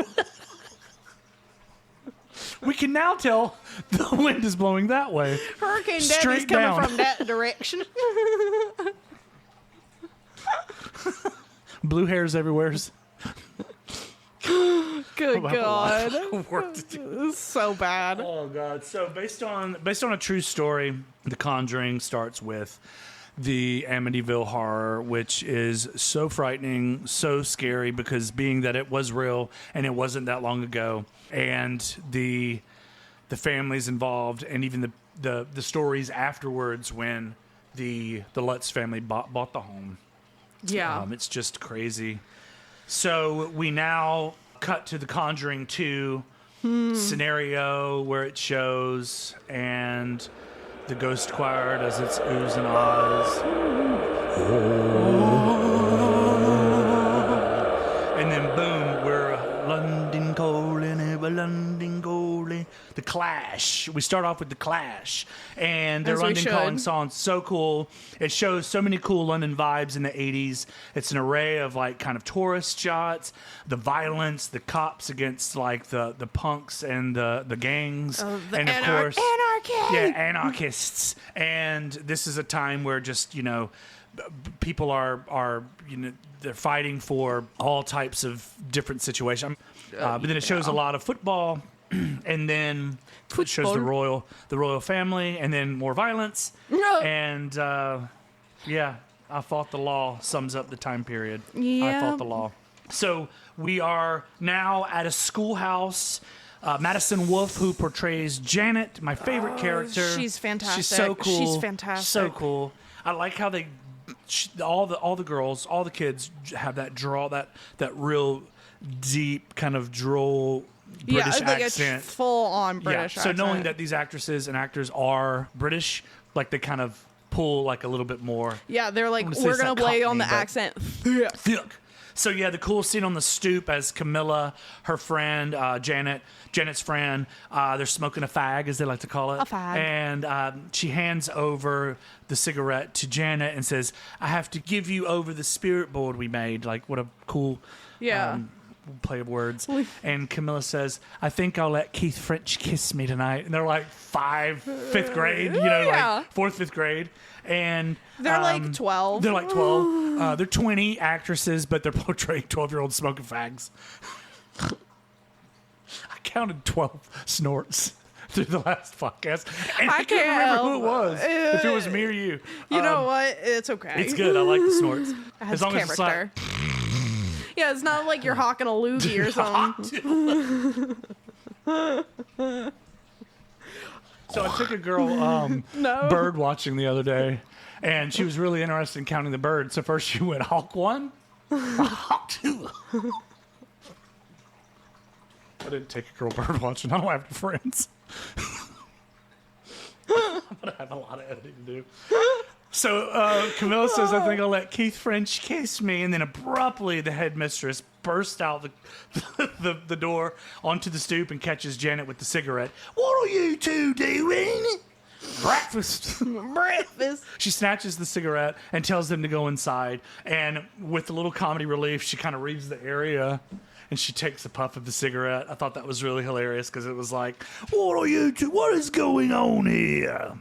We can now tell the wind is blowing that way. Hurricane Debbie's Straight coming down. from that direction. Blue hairs everywhere. Good God. Work to do. This is so bad. Oh God! So based on a true story, The Conjuring starts with the Amityville horror, which is so frightening, so scary, because being that it was real and it wasn't that long ago, and the families involved, and even the stories afterwards when the Lutz family bought the home. Yeah. It's just crazy. So we now cut to the Conjuring 2 scenario where it shows, and the ghost choir does its oohs and ahs. And then boom, we're London calling, ever London calling. The Clash. We start off with The Clash. And their As we London should. calling song's so cool. It shows so many cool London vibes in the 80s. It's an array of like kind of tourist shots, the violence, the cops against like the punks and the gangs. The and of course, anarchy. yeah, anarchists. And this is a time where just, people are they're fighting for all types of different situations. But then it shows a lot of football, and then it shows the royal family, and then more violence. And I Fought the Law sums up the time period. Yeah. I Fought the Law. So we are now at a schoolhouse. Madison Wolfe, who portrays Janet, my favorite character. She's fantastic. She's so cool. She's fantastic. So cool. I like how all the girls, all the kids have that that real deep kind of droll British like accent. a full-on British So accent. knowing that these actresses and actors are British, like they kind of pull like a little bit more. Yeah, they're like, I'm gonna say we're it's going to not play on the Cockney, but- accent. Thick. So yeah, the cool scene on the stoop as Camilla, her friend, Janet's friend, they're smoking a fag, as they like to call it. A fag. And she hands over the cigarette to Janet and says, "I have to give you over the spirit board we made." Like, what a cool Yeah. play of words. And Camilla says, I think I'll let Keith French kiss me tonight. And they're like fifth grade, like fourth, fifth grade. And they're like 12. They're like 12. They're 20 actresses, but they're portraying 12-year-olds smoking fags. I counted 12 snorts through the last podcast. And I can't remember who it was. If it was me or you. You know what? It's okay. It's good. I like the snorts. As long as it's like... Yeah, it's not like you're hawking a loogie or something. So I took a girl bird watching the other day, and she was really interested in counting the birds. So first she went hawk 1, hawk 2. I didn't take a girl bird watching. I don't have any friends. I'm going to have a lot of editing to do. So Camilla says, I think I'll let Keith French kiss me. And then abruptly the headmistress bursts out the door onto the stoop and catches Janet with the cigarette. What are you two doing? Breakfast. She snatches the cigarette and tells them to go inside. And with a little comedy relief, she kind of reads the area. And she takes a puff of the cigarette. I thought that was really hilarious because it was like, what are you two? What is going on here?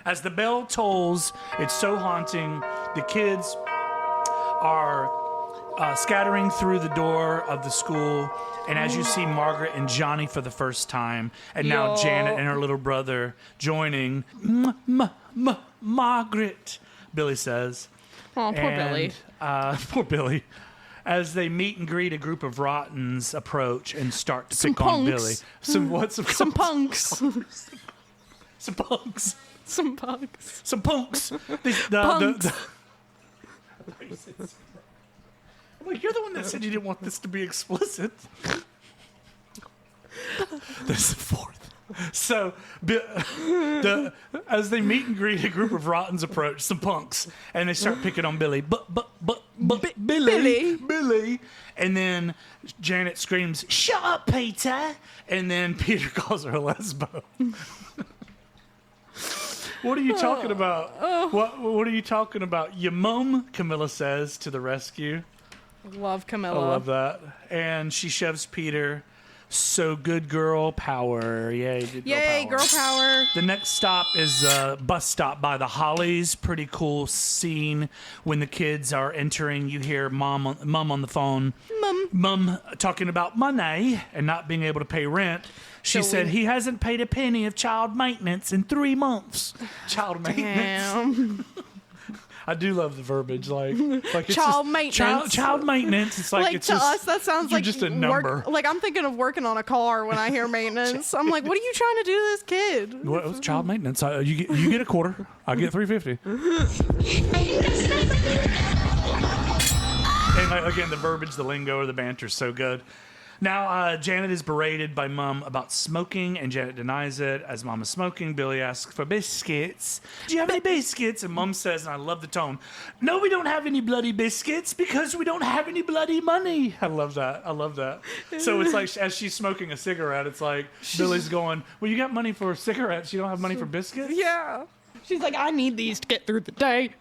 As the bell tolls, it's so haunting. The kids are scattering through the door of the school. And as you see Margaret and Johnny for the first time, and now Janet and her little brother joining, Margaret, Billy says. Oh, poor Billy. Poor Billy. As they meet and greet, a group of rottens approach and start to pick on Billy. Some punks. Some punks. Some punks. Some punks. You're the one that said you didn't want this to be explicit. There's the fourth. So, as they meet and greet, a group of rottens approach, some punks, and they start picking on Billy. Billy. And then Janet screams, "Shut up, Peter!" And then Peter calls her a lesbo. What are you talking about? What are you talking about? Your mum, Camilla says to the rescue. Love Camilla. I love that. And she shoves Peter. So good girl power. Yay, girl power. The next stop is a bus stop by the Hollies. Pretty cool scene when the kids are entering. You hear mom on the phone. Mom talking about money and not being able to pay rent. She said he hasn't paid a penny of child maintenance in 3 months. Child maintenance. I do love the verbiage, like it's child maintenance. Child maintenance. It's like it's to just, us that sounds like just a number. I'm thinking of working on a car when I hear maintenance. I'm like, what are you trying to do to this kid? What was child maintenance? You get a quarter. I get $3.50. And again, the verbiage, the lingo, or the banter is so good. Now, Janet is berated by Mom about smoking, and Janet denies it. As Mom is smoking, Billy asks for biscuits. Do you have any biscuits? And Mom says, and I love the tone, no, we don't have any bloody biscuits because we don't have any bloody money. I love that. So it's like, as she's smoking a cigarette, it's like Billy's going, well, you got money for cigarettes. You don't have money for biscuits? Yeah. She's like, I need these to get through the day.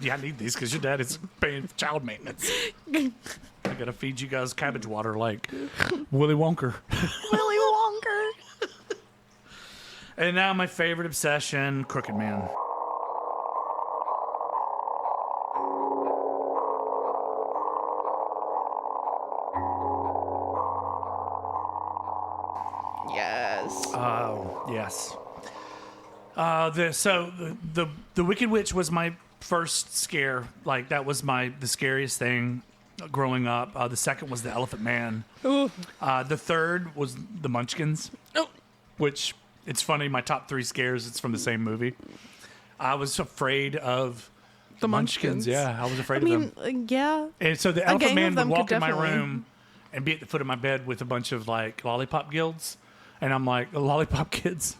Yeah, I need these because your dad is paying for child maintenance. I gotta feed you guys cabbage water like Willy Wonka. Willy Wonka. And now my favorite obsession, Crooked Man. Yes. Yes. The Wicked Witch was my first scare. Like that was the scariest thing growing up. The second was the Elephant Man. The third was the Munchkins. Which it's funny. My top 3 scares. It's from the same movie. I was afraid of the Munchkins. Yeah, I was afraid of them. Yeah. And so the Elephant Man would walk in my room and be at the foot of my bed with a bunch of like lollipop guilds, and I'm like, lollipop kids.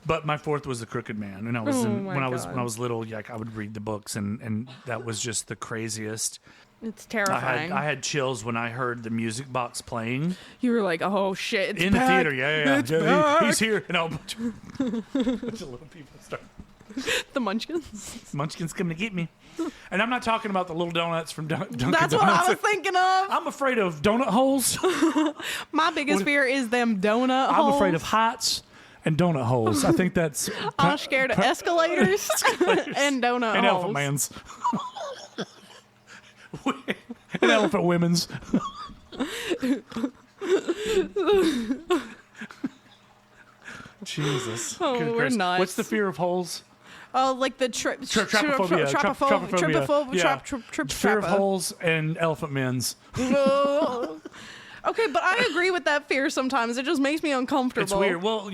But my fourth was the Crooked Man, and I was when I was little. Like I would read the books, and that was just the craziest. It's terrifying. I had chills when I heard the music box playing. You were like, "Oh shit!" It's in back. The theater. Yeah. He's here, and a bunch of little people start. The Munchkins. Munchkins coming to get me. And I'm not talking about the little donuts from Dunkin' That's Donuts. what I was thinking of. I'm afraid of donut holes. My biggest fear is them donut holes. I'm afraid of heights and donut holes. I think that's... I'm scared of escalators and donut and holes. elephant mans. And elephant women's. Jesus. Oh, Good we're Christ. nuts. What's the fear of holes? Oh, like the Trapophobia. Fear of holes and elephant men's. Okay, but I agree with that fear sometimes. It just makes me uncomfortable. It's weird. Well,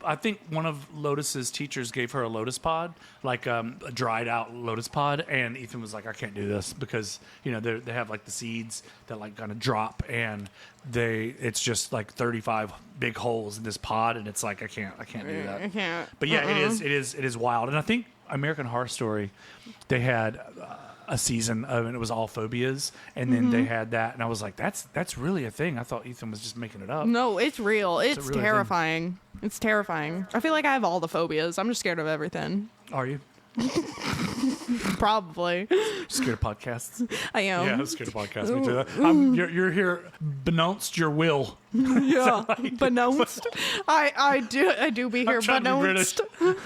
I think one of Lotus's teachers gave her a lotus pod, like a dried out lotus pod, and Ethan was like, "I can't do this because they have like the seeds that like kind of drop, and it's just like 35 big holes in this pod, and it's like I can't do that. I can't. But yeah, it is wild, and I think American Horror Story, they had a season of, and it was all phobias, and then they had that, and I was like, that's really a thing. I thought Ethan was just making it up. No, it's real. It's really terrifying. It's terrifying. I feel like I have all the phobias. I'm just scared of everything. Are you Probably. scared of podcasts? I am. Yeah, I'm scared of podcasts. Me too. You're here beknownst your will. Yeah, beknownst. I do be here I'm trying to be British. beknownst.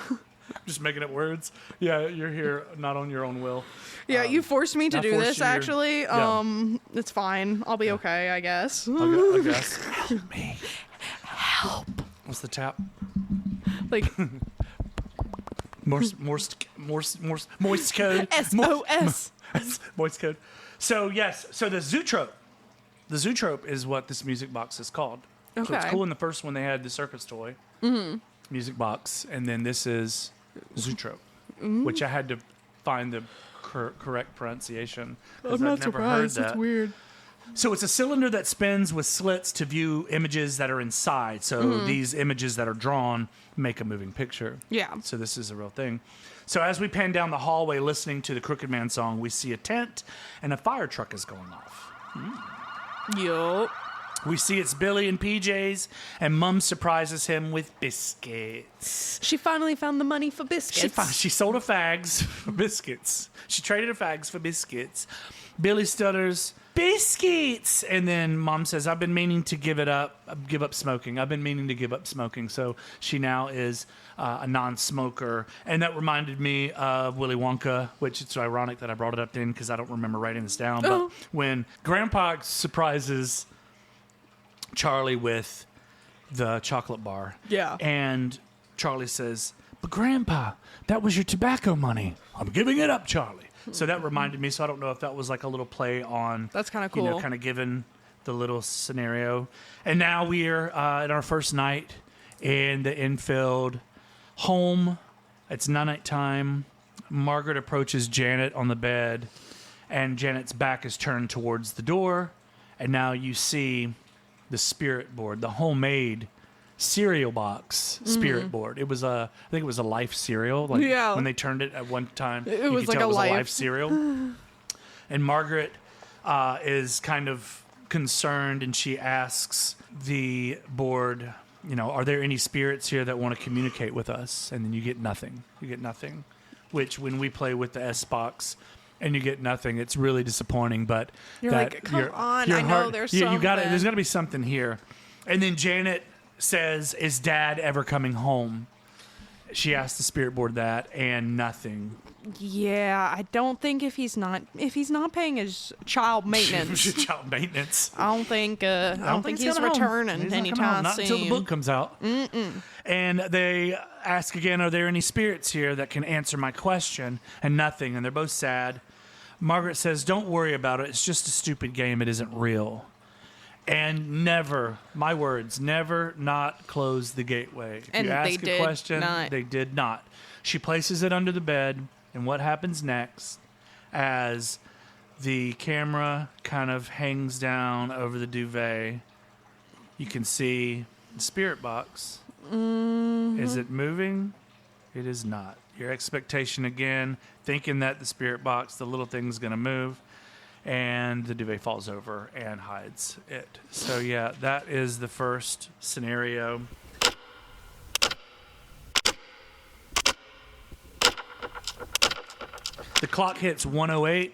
I'm just making up words. Yeah, you're here not on your own will. Yeah, you forced me to do this, you here. actually. Yeah. It's fine. I'll be okay, I guess. I guess. Help me. Help. What's the tap? Like Morse code. SOS. Morse code. So yes, so the Zootrope. The Zootrope is what this music box is called. So it's Okay. cool. In the first one, they had the circus toy music box, and then this is Zootrope, which I had to find the correct pronunciation because I've never heard that. It's weird. So it's a cylinder that spins with slits to view images that are inside. So these images that are drawn make a moving picture. Yeah. So this is a real thing. So as we pan down the hallway listening to the Crooked Man song, we see a tent and a fire truck is going off. Yup. We see it's Billy in PJs, and Mum surprises him with biscuits. She finally found the money for biscuits. She sold her fags for biscuits. She traded her fags for biscuits. Billy stutters, biscuits! And then Mom says, I've been meaning to give up smoking. I've been meaning to give up smoking. So she now is a non-smoker. And that reminded me of Willy Wonka, which it's ironic that I brought it up then because I don't remember writing this down. But when Grandpa surprises Charlie with the chocolate bar. Yeah. And Charlie says, but Grandpa, that was your tobacco money. I'm giving it up, Charlie. So that reminded me. So I don't know if that was like a little play on. That's kind of cool. Kind of given the little scenario. And now we're at our first night in the infield home. It's night time. Margaret approaches Janet on the bed, and Janet's back is turned towards the door. And now you see the spirit board, the homemade cereal box spirit board. It was I think it was a Life cereal. Like when they turned it at one time, it was like it was a Life cereal. And Margaret is kind of concerned, and she asks the board, are there any spirits here that want to communicate with us? And then you get nothing. Which when we play with the S box, and you get nothing, it's really disappointing. But you're like, come on, I know there's something. There's got to be something here. And then Janet says, "Is Dad ever coming home?" She asked the spirit board that, and nothing. Yeah, I don't think if he's not paying his child maintenance. Child maintenance. I don't think he's returning anytime not soon. until the book comes out. And they ask again, "Are there any spirits here that can answer my question?" And nothing. And they're both sad. Margaret says, "Don't worry about it. It's just a stupid game. It isn't real." And never, my words, never not close the gateway. If and you ask they a question, they did not. She places it under the bed, and what happens next as the camera kind of hangs down over the duvet, you can see the spirit box. Is it moving? It is not. Your expectation again, thinking that the spirit box, the little thing's going to move, and the duvet falls over and hides it. So yeah, that is the first The clock hits 1:08,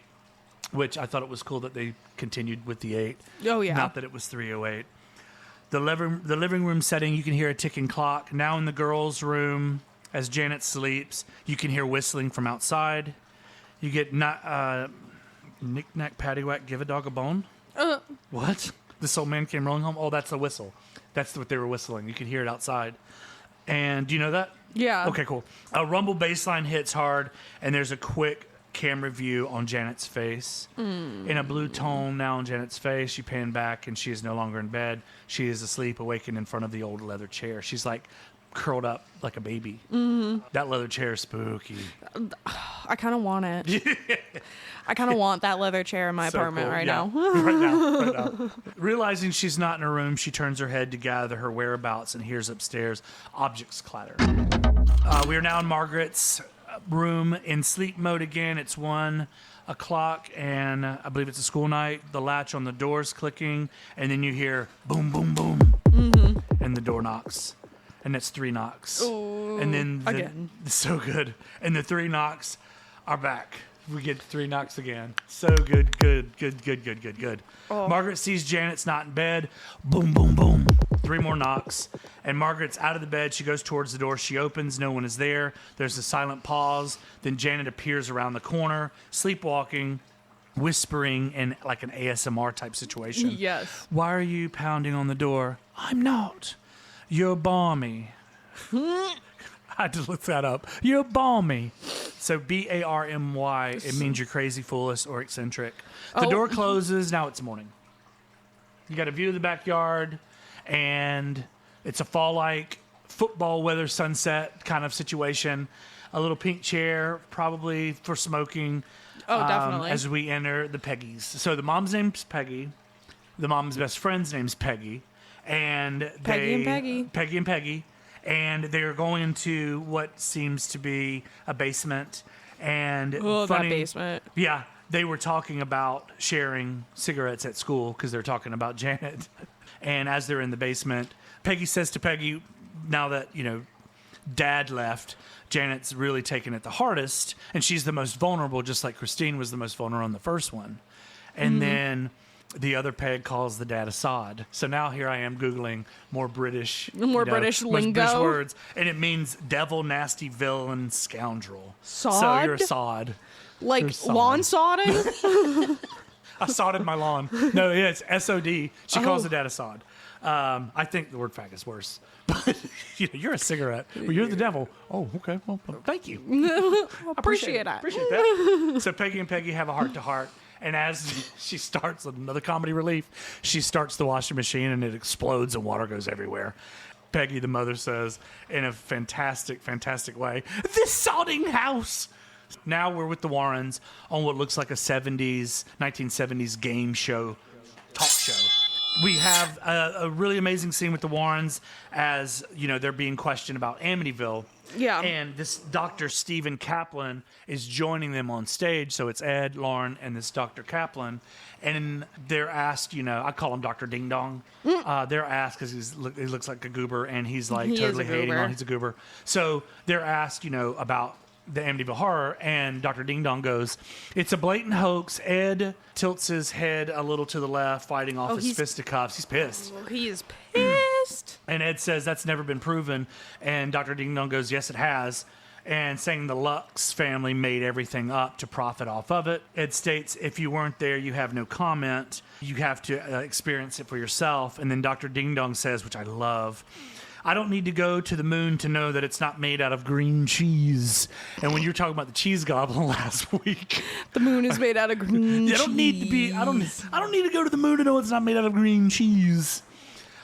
which I thought it was cool that they continued with the 8. Oh, yeah. Not that it was 3:08. The living room setting, you can hear a ticking clock. Now in the girls' room, as Janet sleeps, you can hear whistling from outside. You get knick-knack, paddywhack, give a dog a bone. What? This old man came rolling home? Oh, that's the whistle. That's what they were whistling. You could hear it outside. And do you know that? Yeah. Okay, cool. A rumble bass line hits hard, and there's a quick camera view on Janet's face. In a blue tone now on Janet's face. You pan back, and she is no longer in bed. She is asleep, awakened in front of the old leather chair. She's like curled up like a baby. That leather chair is spooky. I kind of want it. I kind of want that leather chair in my apartment cool. right Yeah. now. right now. Realizing she's not in her room, she turns her head to gather her whereabouts and hears upstairs objects clatter. We are now in Margaret's room in sleep mode again. It's 1 o'clock, and I believe it's a school night. The latch on the door's clicking, and then you hear boom, boom, boom, and the door knocks. And it's 3 knocks. Ooh, and then again. So good. And the 3 knocks are back. We get 3 knocks again. So good. Oh. Margaret sees Janet's not in bed. Boom, boom, boom. 3 more knocks. And Margaret's out of the bed. She goes towards the door. She opens. No one is there. There's a silent pause. Then Janet appears around the corner, sleepwalking, whispering in like an ASMR type situation. Yes. Why are you pounding on the door? I'm not. You're balmy. I had to look that up. You're balmy. So B-A-R-M-Y, it means you're crazy, foolish, or eccentric. The door closes. Now it's morning. You got a view of the backyard, and it's a fall-like football weather sunset kind of situation. A little pink chair, probably for smoking. Oh, definitely. As we enter the Peggy's. So the mom's name's Peggy. The mom's best friend's name's Peggy. And Peggy and Peggy. And they're going to what seems to be a basement. And that basement. Yeah, they were talking about sharing cigarettes at school because they're talking about Janet. And as they're in the basement, Peggy says to Peggy, now that, Dad left, Janet's really taken it the hardest. And she's the most vulnerable, just like Christine was the most vulnerable on the first one. And then the other Peg calls the dad Assad. So now here I am Googling more British British lingo. British words. And it means devil, nasty, villain, scoundrel. Sod? So you're a sod. Like You're sod. lawn sodding? I sodded my lawn. No, yeah, it's S-O-D. She calls the dad Assad. I think the word fag is worse. But you're a cigarette. Well, you're the devil. Oh, okay. Well, thank you. Appreciate that. Appreciate that. So Peggy and Peggy have a heart-to-heart. And as she starts, another comedy relief, she starts the washing machine and it explodes and water goes everywhere. Peggy, the mother, says in a fantastic, fantastic way, "This sodding house." Now we're with the Warrens on what looks like a 1970s game show, talk show. We have a really amazing scene with the Warrens as, they're being questioned about Amityville. Yeah. And this Dr. Stephen Kaplan is joining them on stage. So it's Ed, Lauren, and this Dr. Kaplan. And they're asked, I call him Dr. Ding Dong. They're asked because he looks like a goober and he's like totally hating on he's a goober. So they're asked, about the Amityville Horror, and Dr. Ding Dong goes, "It's a blatant hoax." Ed tilts his head a little to the left, fighting off his fisticuffs. He's pissed. He is pissed. And Ed says that's never been proven. And Dr. Ding Dong goes, "Yes, it has." And saying the Lux family made everything up to profit off of it. Ed states, "If you weren't there, you have no comment. You have to experience it for yourself." And then Dr. Ding Dong says, which I love, "I don't need to go to the moon to know that it's not made out of green cheese." And when you were talking about the cheese goblin last week, the moon is made out of green cheese. I don't need to go to the moon to know it's not made out of green cheese.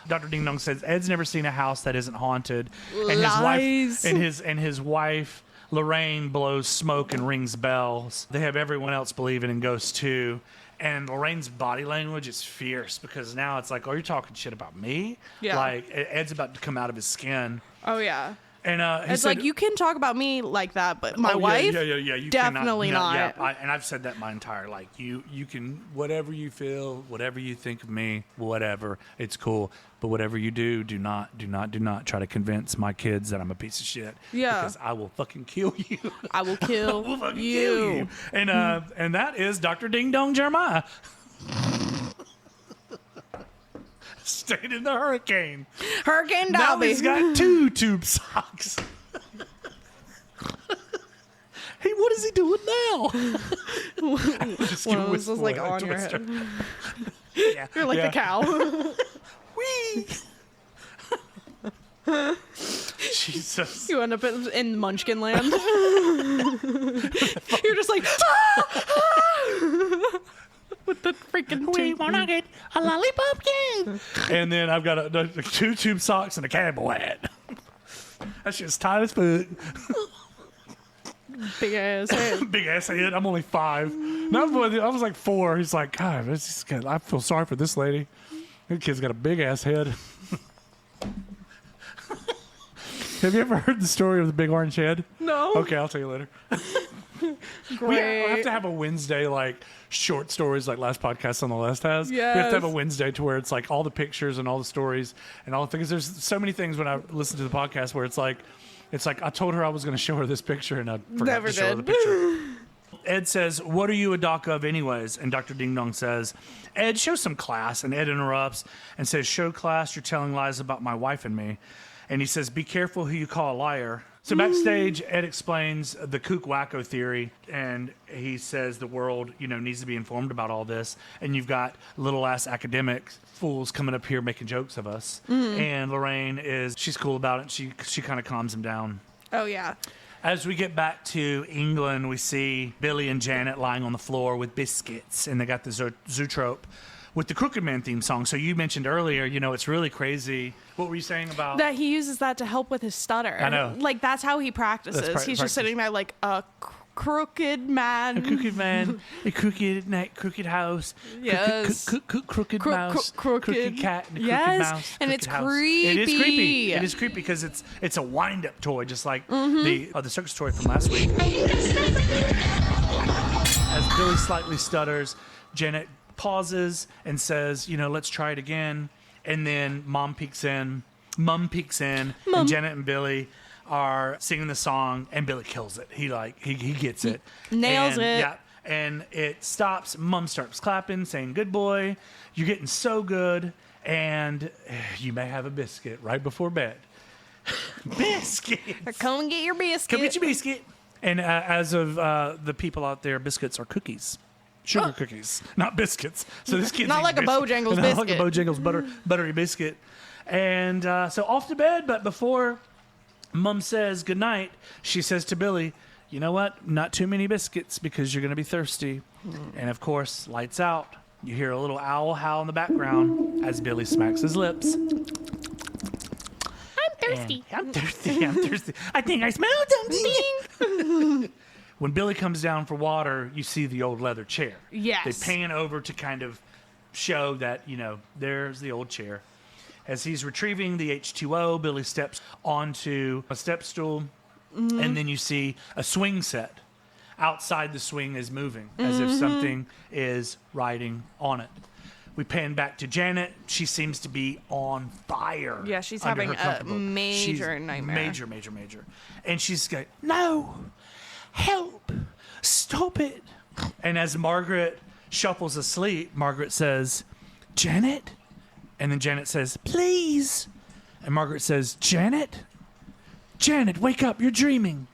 Dr. Ding Dong says Ed's never seen a house that isn't haunted. And Lies. his wife Lorraine blows smoke and rings bells. They have everyone else believing in ghosts too. And Lorraine's body language is fierce because now it's like, "Oh, you're talking shit about me?" Yeah. Like Ed's about to come out of his skin. Oh, yeah. And it's said, like, you can talk about me like that, but my wife, you definitely not. Yeah, and I've said that my entire life. You can, whatever you feel, whatever you think of me, whatever, it's cool. But whatever you do not try to convince my kids that I'm a piece of shit. Yeah. Because I will fucking kill you. I will kill I will fucking you. kill you. And that is Dr. Ding Dong Jeremiah. Stayed in the hurricane. Hurricane Dobby. Now he's got 2 tube socks. Hey, what is he doing now? One of those was like on your head. Yeah. You're like the cow. Whee! Jesus. You end up in Munchkin Land. You're just like, with the freaking we wanna get a lollipop king. And then I've got 2 tube socks and a cowboy hat. That's just tight as fuck. big ass head. Big ass head. I'm only 5. No, I was like 4. He's like, God, I feel sorry for this lady. That kid's got a big ass head. Have you ever heard the story of the big orange head? No. Okay, I'll tell you later. Great. We have to have a Wednesday, like, short stories like last podcast on the list has. Yes. We have to have a Wednesday to where it's like all the pictures and all the stories and all the things. There's so many things when I listen to the podcast where it's like I told her I was going to show her this picture and I forgot Never to show her the did. picture. Ed says, what are you a doc of anyways? And Dr. Ding Dong says, Ed, show some class. And Ed interrupts and says, show class, you're telling lies about my wife and me. And he says, be careful who you call a liar. So backstage, Ed explains the kook wacko theory, and he says the world, needs to be informed about all this. And you've got little ass academic fools coming up here making jokes of us. And Lorraine she's cool about it. She kind of calms him down. Oh, yeah. As we get back to England, we see Billy and Janet lying on the floor with biscuits, and they got the Zootrope with the Crooked Man theme song. So you mentioned earlier, it's really crazy. What were you saying about that? He uses that to help with his stutter. I know. Like, that's how he practices. He's just sitting there like a crooked man. A crooked man, a crooked night, crooked house, yes, crooked mouse, crooked cat, and a crooked mouse, and it's house. creepy. It is creepy. It is creepy because it's a wind-up toy, just like the circus toy from last week. As Billy slightly stutters, Janet pauses and says, let's try it again. And then Mum peeks in, and Janet and Billy are singing the song, and Billy kills it. He gets it. Nails it. Yeah. And it stops. Mum starts clapping, saying, good boy, you're getting so good, and you may have a biscuit right before bed. Biscuit. Come and get your biscuit. Come get your biscuit. And as of the people out there, biscuits are cookies. Sugar cookies, not biscuits. So this kid's not like a Bojangles biscuit. Not like a Bojangles buttery biscuit. And so off to bed, but before Mum says goodnight, she says to Billy, you know what? Not too many biscuits because you're going to be thirsty. And of course, lights out. You hear a little owl howl in the background as Billy smacks his lips. I'm thirsty. I think I smell something. When Billy comes down for water, you see the old leather chair. Yes. They pan over to kind of show that, there's the old chair. As he's retrieving the H2O, Billy steps onto a step stool, and then you see a swing set. Outside the swing is moving, as if something is riding on it. We pan back to Janet. She seems to be on fire. Yeah, she's having a major nightmare. Major. And she's going, no, help, stop it. And as Margaret shuffles asleep, Margaret says, Janet? And then Janet says, please. And Margaret says, Janet, wake up, you're dreaming.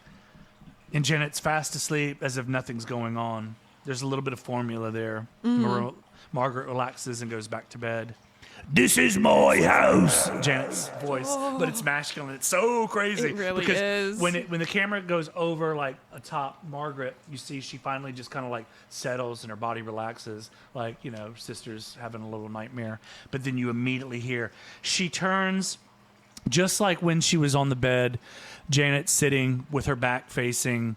And Janet's fast asleep as if nothing's going on. There's a little bit of formula there. Margaret relaxes and goes back to bed. This is my house, Janet's voice, but it's masculine. It's so crazy. It really because is. When the camera goes over like atop Margaret, you see she finally just kind of like settles and her body relaxes, like, sister's having a little nightmare. But then you immediately hear she turns, just like when she was on the bed, Janet sitting with her back facing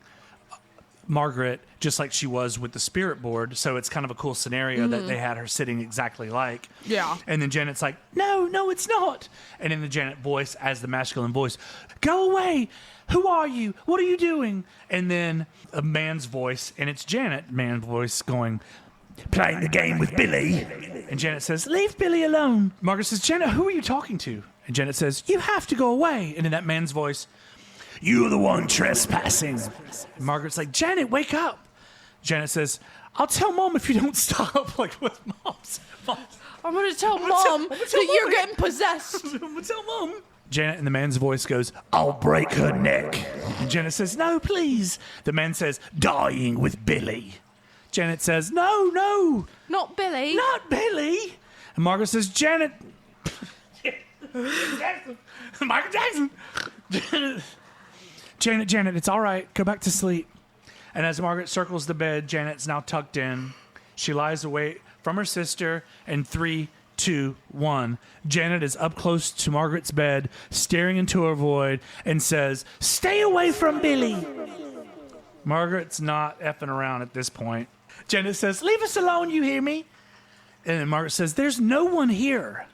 Margaret just like she was with the spirit board. So it's kind of a cool scenario that they had her sitting exactly like. Yeah. And then Janet's like, no, it's not. And in the Janet voice, as the masculine voice, go away. Who are you? What are you doing? And then a man's voice, and it's Janet, man's voice going, playing the game with Billy. And Janet says, leave Billy alone. Margaret says, Janet, who are you talking to? And Janet says, you have to go away. And in that man's voice, you're the one trespassing. And Margaret's like, Janet, wake up. Janet says, I'll tell Mom if you don't stop. Like, what Mom's? I'm going to tell Mom that you're getting possessed. I'm going to tell Mom. Janet, in the man's voice, goes, I'll break her neck. And Janet says, no, please. The man says, dying with Billy. Janet says, no. Not Billy. Not Billy. And Margaret says, Janet. Michael Jackson. Janet, it's all right. Go back to sleep. And as Margaret circles the bed, Janet's now tucked in. She lies away from her sister, and 3, 2, 1. Janet is up close to Margaret's bed, staring into her void, and says, stay away from Billy. Margaret's not effing around at this point. Janet says, leave us alone, you hear me? And then Margaret says, there's no one here.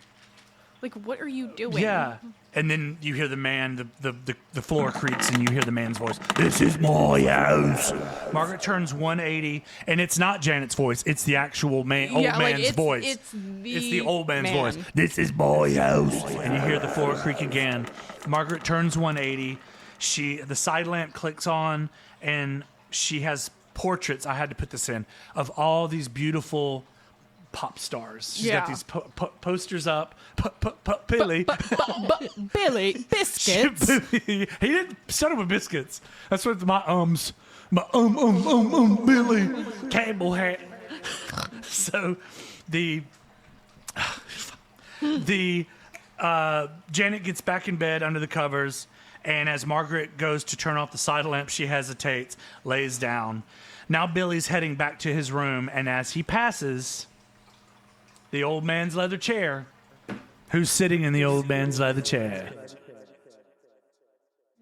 Like, what are you doing? Yeah. And then you hear the man, the floor creaks, and you hear the man's voice. This is my house. Margaret turns 180, and it's not Janet's voice. It's the actual man's voice. It's the old man's voice. This is my house. And you hear the floor creak again. Margaret turns 180. The side lamp clicks on, and she has portraits, I had to put this in, of all these beautiful pop stars. She's got these posters up. Billy. Billy. Biscuits. He didn't start with biscuits. That's what my Billy. Campbell hat. So Janet gets back in bed under the covers, and as Margaret goes to turn off the side lamp, she hesitates, lays down. Now Billy's heading back to his room, and as he passes the old man's leather chair, who's sitting in the old man's leather chair?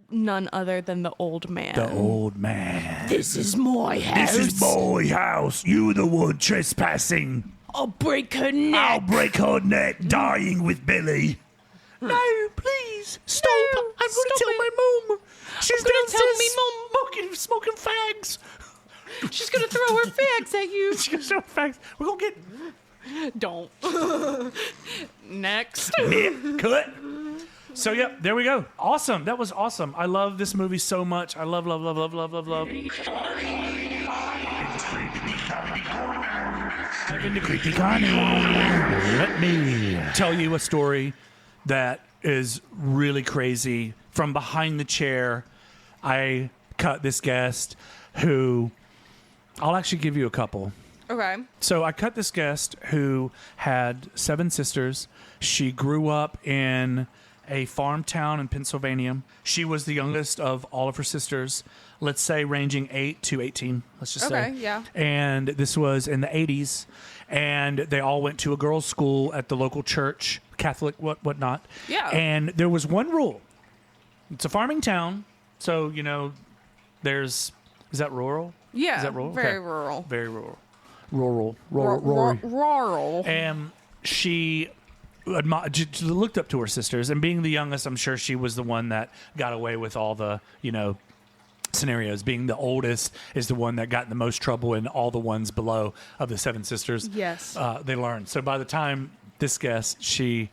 None other than the old man. The old man. This is my house. This is my house. You the one trespassing. I'll break her neck. I'll break her neck, dying with Billy. No, please. Stop. No, I'm going to tell my mom. She's going to tell downstairs me, Mom. Smoking fags. She's going to throw her fags at you. She's going to throw fags. We're going to get... Don't. Next. Cut. So, yep, there we go. Awesome. That was awesome. I love this movie so much. I love. I've been to Creepy Connie. Let me tell you a story that is really crazy. From behind the chair, I cut this guest who... I'll actually give you a couple. Okay. So I cut this guest who had 7 sisters. She grew up in a farm town in Pennsylvania. She was the youngest of all of her sisters, let's say ranging 8 to 18, let's just say. Okay, yeah. And this was in the 80s. And they all went to a girls' school at the local church, Catholic, whatnot. Yeah. And there was one rule. It's a farming town, so, is that rural? Yeah. Is that rural? Very Okay. rural. Very rural. Rural. And she looked up to her sisters, and being the youngest, I'm sure she was the one that got away with all the, scenarios. Being the oldest is the one that got in the most trouble, and all the ones below of the 7 sisters, yes, they learned. So by the time this guest, she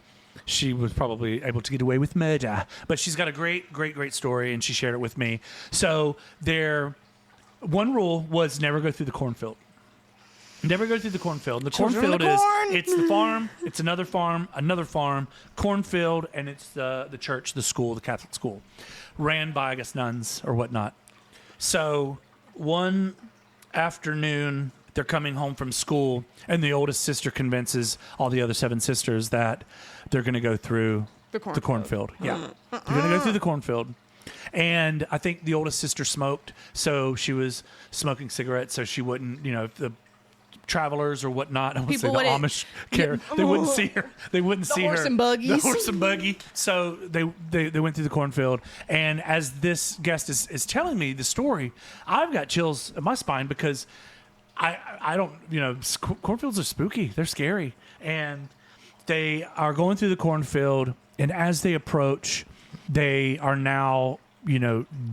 was probably able to get away with murder. But she's got a great story, and she shared it with me. So one rule was never go through the cornfield. Never go through the cornfield. The cornfield it's the farm, it's another farm, cornfield, and it's the church, the school, the Catholic school, ran by, I guess, nuns or whatnot. So one afternoon, they're coming home from school, and the oldest sister convinces all the other 7 sisters that they're going to go through the cornfield. Yeah, they're going to go through the cornfield. And I think the oldest sister smoked, so she was smoking cigarettes, so she wouldn't, if the travelers or whatnot. I would say People the wouldn't- Amish care. They wouldn't see her. They wouldn't see horse her. and buggies. The horse and buggy. So they went through the cornfield. And as this guest is telling me the story, I've got chills in my spine because I don't, cornfields are spooky. They're scary. And they are going through the cornfield. And as they approach, they are now,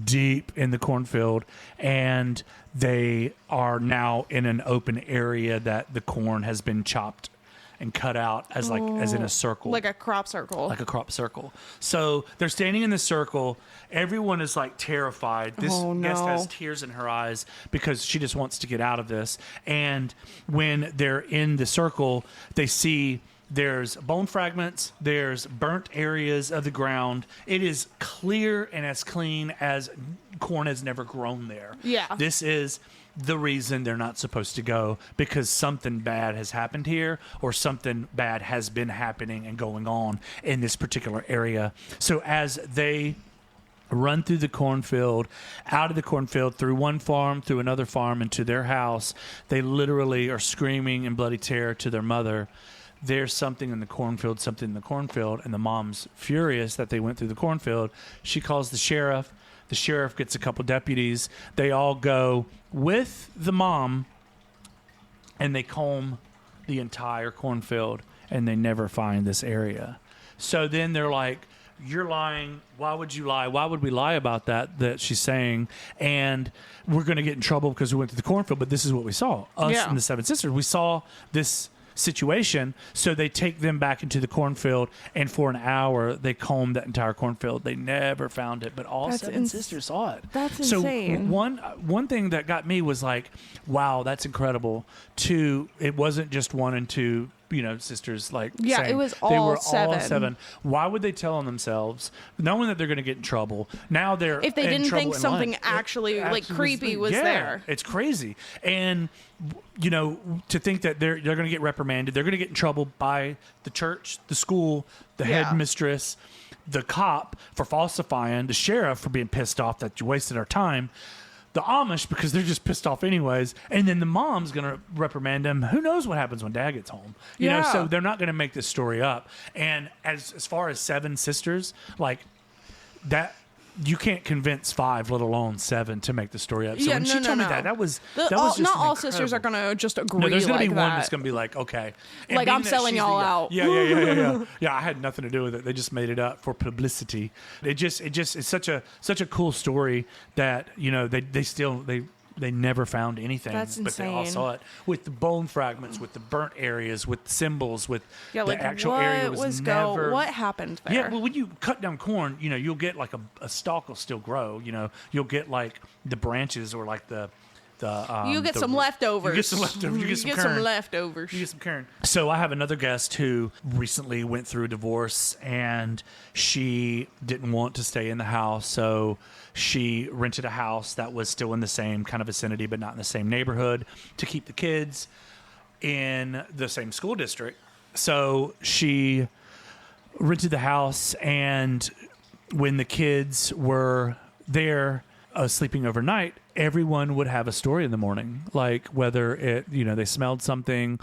deep in the cornfield, and they are now in an open area that the corn has been chopped and cut out as in a circle. Like a crop circle. Like a crop circle. So they're standing in the circle. Everyone is like terrified. This guest has tears in her eyes because she just wants to get out of this. And when they're in the circle, they see there's bone fragments, there's burnt areas of the ground. It is clear and as clean as corn has never grown there. Yeah. This is the reason they're not supposed to go, because something bad has happened here, or something bad has been happening and going on in this particular area. So as they run through the cornfield, out of the cornfield, through one farm, through another farm, and to their house, they literally are screaming in bloody terror to their mother, there's something in the cornfield, something in the cornfield. And the mom's furious that they went through the cornfield. She calls the sheriff. The sheriff gets a couple deputies. They all go with the mom, and they comb the entire cornfield, and they never find this area. So then they're like, you're lying. Why would you lie? Why would we lie about that she's saying? And we're going to get in trouble because we went to the cornfield, but this is what we saw. Us and the seven sisters. We saw this situation. So they take them back into the cornfield, and for an hour they combed that entire cornfield. They never found it, but all seven sisters saw it. That's insane. So one thing that got me was like, wow, that's incredible. Two, it wasn't just one and two, sisters like saying, it was they were all seven. Why would they tell on themselves, knowing that they're going to get in trouble? Now they're if they in didn't trouble think in something life. actually like creepy was there. It's crazy. And to think that they're going to get reprimanded, they're going to get in trouble by the church, the school, the headmistress, the cop for falsifying, the sheriff for being pissed off that you wasted our time, the Amish because they're just pissed off anyways, and then the mom's going to reprimand them. Who knows what happens when dad gets home? You know, so they're not going to make this story up. And as far as seven sisters, like that, you can't convince five, let alone seven, to make the story up. So when she told me that was just not all sisters are going to just agree. No, there's going to be one that. that's going to be like, okay, and like I'm selling y'all out. Yeah. Yeah, I had nothing to do with it. They just made it up for publicity. It's such a cool story that they never found anything. That's but insane. They all saw it with the bone fragments, with the burnt areas, with symbols, with the actual area never. What happened there? Yeah, well, when you cut down corn, you'll get like a stalk will still grow. You'll get like the branches or like the. You get some leftovers. You get some leftovers. You get some leftovers. You get some kern. So I have another guest who recently went through a divorce, and she didn't want to stay in the house, so she rented a house that was still in the same kind of vicinity, but not in the same neighborhood, to keep the kids in the same school district. So she rented the house, and when the kids were there sleeping overnight, everyone would have a story in the morning, like whether they smelled something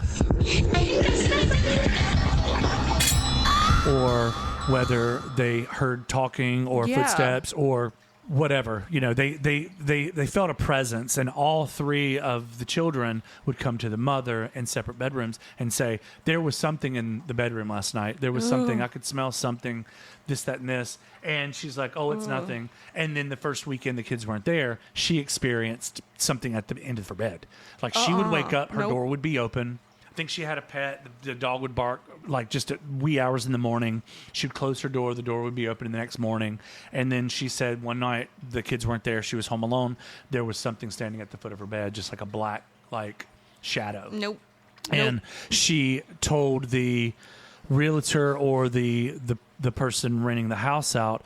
or whether they heard talking or footsteps or whatever. They felt a presence, and all three of the children would come to the mother in separate bedrooms and say, there was something in the bedroom last night. There was something. I could smell something, this, that, and this. And she's like, oh, it's nothing. And then the first weekend the kids weren't there, she experienced something at the end of her bed. Like she would wake up, her door would be open. I think she had a pet. The dog would bark like just at wee hours in the morning. She would close her door. The door would be open the next morning. And then she said one night the kids weren't there. She was home alone. There was something standing at the foot of her bed, just like a black shadow. Nope. And she told the realtor or the person renting the house out,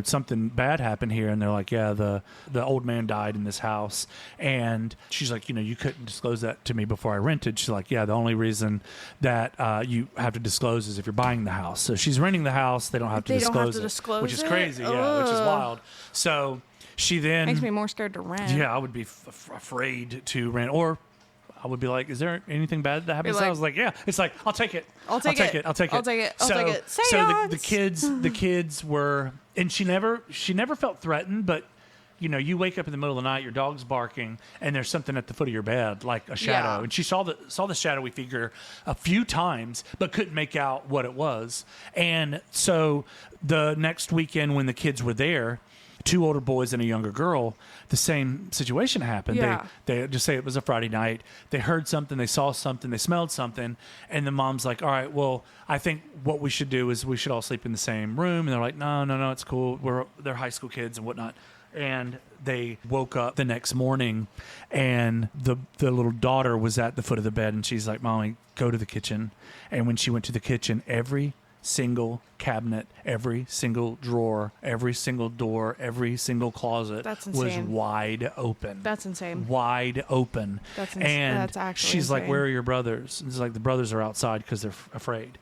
something bad happened here. And they're like, yeah, the old man died in this house. And she's like, you couldn't disclose that to me before I rented. She's like, yeah, the only reason that you have to disclose is if you're buying the house. So she's renting the house. They don't have to disclose it, which is crazy. Yeah, which is wild. So she then makes me more scared to rent. Yeah, I would be afraid to rent, or I would be like, is there anything bad that happened? Like, I was like, yeah. It's like, I'll take it. I'll take it. I'll take it. I'll take it. I'll so, take it. So the kids were, and she never felt threatened, but you know, you wake up in the middle of the night, your dog's barking, and there's something at the foot of your bed, like a shadow. Yeah. And she saw the shadowy figure a few times, but couldn't make out what it was. And so the next weekend when the kids were there, 2 older boys and a younger girl, the same situation happened. Yeah. They just say it was a Friday night. They heard something, they saw something, they smelled something, and the mom's like, all right, well, I think what we should do is we should all sleep in the same room. And they're like, no, it's cool. They're high school kids and whatnot. And they woke up the next morning, and the little daughter was at the foot of the bed, and she's like, Mommy, go to the kitchen. And when she went to the kitchen, every single cabinet, every single drawer, every single door, every single closet was wide open. That's insane. Wide open. That's actually she's insane. like, where are your brothers? And it's like, the brothers are outside because they're afraid.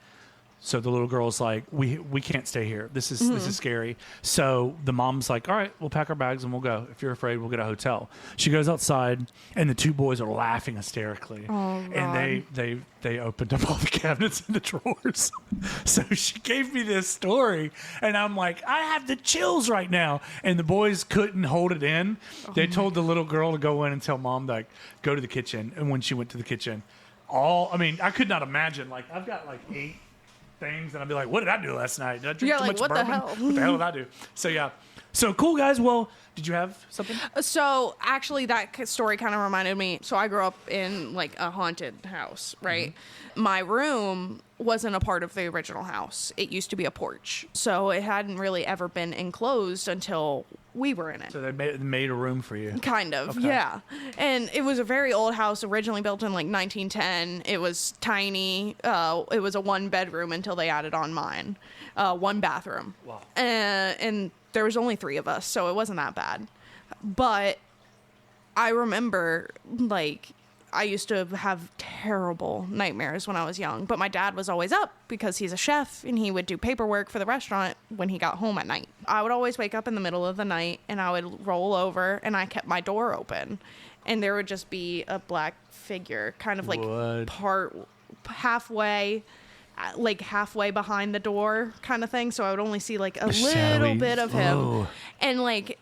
So the little girl's like, we can't stay here. This is scary. So the mom's like, all right, we'll pack our bags and we'll go. If you're afraid, we'll get a hotel. She goes outside, and the 2 boys are laughing hysterically. Oh, God. And they opened up all the cabinets and the drawers. So she gave me this story, and I'm like, I have the chills right now. And the boys couldn't hold it in. They told the little girl to go in and tell Mom, like, go to the kitchen. And when she went to the kitchen, I could not imagine. Like, I've got like 8 things, and I'd be like, what did I do last night? Did I drink too much bourbon? The hell? What the hell did I do? So yeah. So cool, guys. Well, did you have something? So actually that story kind of reminded me. So I grew up in like a haunted house, right? Mm-hmm. My room wasn't a part of the original house. It used to be a porch. So it hadn't really ever been enclosed until we were in it. So they made a room for you. Kind of, okay. Yeah. And it was a very old house, originally built in like 1910. It was tiny. It was a 1-bedroom until they added on mine. 1 bathroom. Wow. And there was only 3 of us, so it wasn't that bad. But I remember, like, I used to have terrible nightmares when I was young, but my dad was always up because he's a chef and he would do paperwork for the restaurant when he got home at night. I would always wake up in the middle of the night and I would roll over and I kept my door open, and there would just be a black figure kind of like halfway behind the door kind of thing. So I would only see like a little bit of him. And like,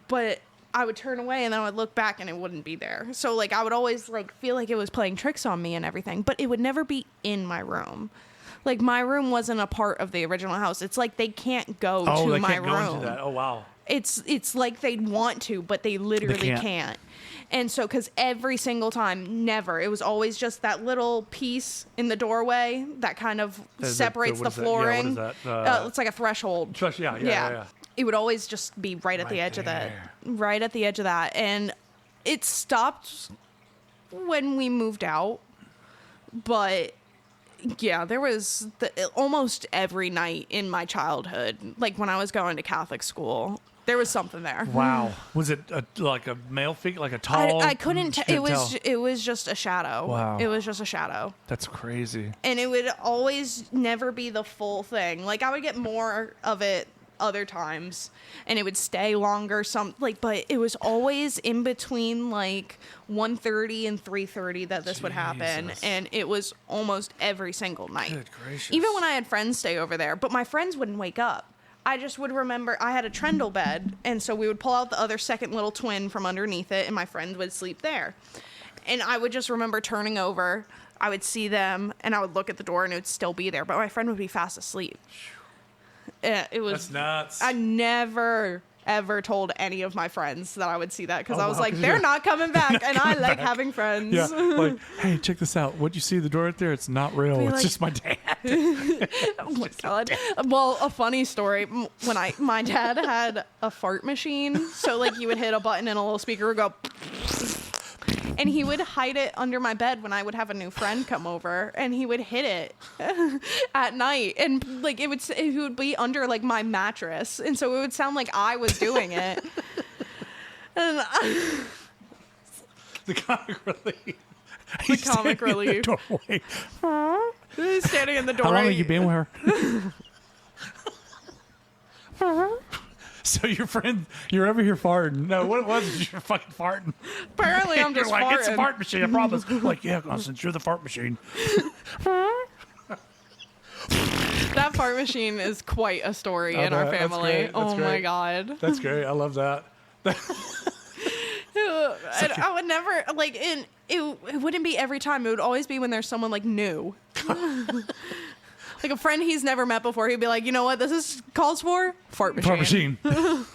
but I would turn away and then I would look back and it wouldn't be there. So like I would always like feel like it was playing tricks on me and everything, but it would never be in my room. Like my room wasn't a part of the original house. It's like they can't go to my room. Go into that. Oh wow. It's like they'd want to, but they literally can't. And so, because every single time, never. It was always just that little piece in the doorway that kind of separates the flooring. Yeah, what is that? It's like a threshold. Yeah. It would always just be right at the edge of that. Right at the edge of that. And it stopped when we moved out. But yeah, there was almost every night in my childhood, like when I was going to Catholic school, there was something there. Wow. Was it like a male figure, like a tall? I couldn't. It was just a shadow. Wow. It was just a shadow. That's crazy. And it would always never be the full thing. Like I would get more of it other times, and it would stay longer. But it was always in between like 1:30 and 3:30 that this would happen, and it was almost every single night. Good gracious. Even when I had friends stay over there, but my friends wouldn't wake up. I just would remember I had a trundle bed, and so we would pull out the other second little twin from underneath it, and my friends would sleep there. And I would just remember turning over, I would see them, and I would look at the door, and it would still be there, but my friend would be fast asleep. It was... That's nuts. I never, ever told any of my friends that I would see that, because I was like, they're not coming back, and I like having friends. Yeah, like, hey, check this out. What you see the door right there? It's not real. It's just my dad. Oh my God. Well, a funny story. When my dad had a fart machine, so like you would hit a button and a little speaker would go, and he would hide it under my bed when I would have a new friend come over, and he would hit it at night, and like it would be under like my mattress, and so it would sound like I was doing it. And the comic relief. The comic relief. He's standing in the doorway. How long have you been with her? So your friend, you're over here farting. No, what it was is you're fucking farting. Apparently, I'm You're just like, farting. it's a fart machine, I promise. Like, yeah, Constance, you're the fart machine. That fart machine is quite a story in our That's family. great. That's Oh my great. god. That's great. I love that. And I would never like it wouldn't be every time. It would always be when there's someone like new. Like a friend he's never met before. He'd be like, you know what this is calls for? Fart machine. Fart machine.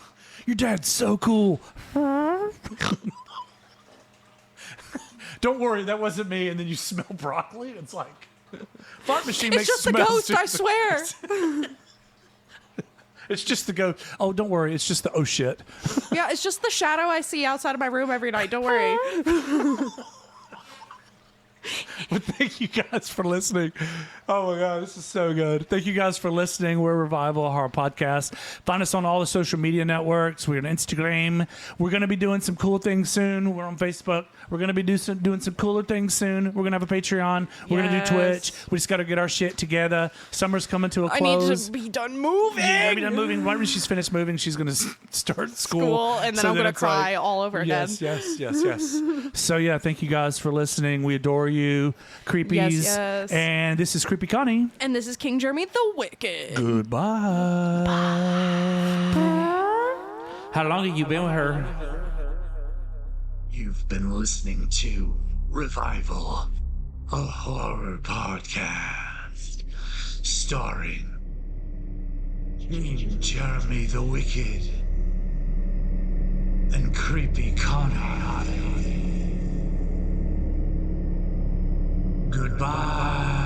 Your dad's so cool. Don't worry, that wasn't me. And then you smell broccoli. And it's like, fart machine It's makes just the smells ghost, too. I swear. It's just the ghost. Oh, don't worry. It's just the oh shit. Yeah, it's just the shadow I see outside of my room every night. Don't worry. Well, thank you guys for listening. Oh my God, this is so good. Thank you guys for listening. We're Revival Horror Podcast. Find us on all the social media networks. We're on Instagram. We're going to be doing some cool things soon. We're on Facebook. We're going to be doing some cooler things soon. We're going to have a Patreon. We're going to do Twitch. We just got to get our shit together. Summer's coming to a close. I need to be done moving. Yeah, I mean, I'm moving. Right when she's finished moving, she's going to start school. And then I'm going to cry all over again. Yes. So, yeah, thank you guys for listening. We adore you, Creepies. Yes. And this is Creepy Connie. And this is King Jeremy the Wicked. Goodbye. How long have you been with her? You've been listening to Revival, a horror podcast, starring King Jeremy the Wicked and Creepy Connie. Goodbye.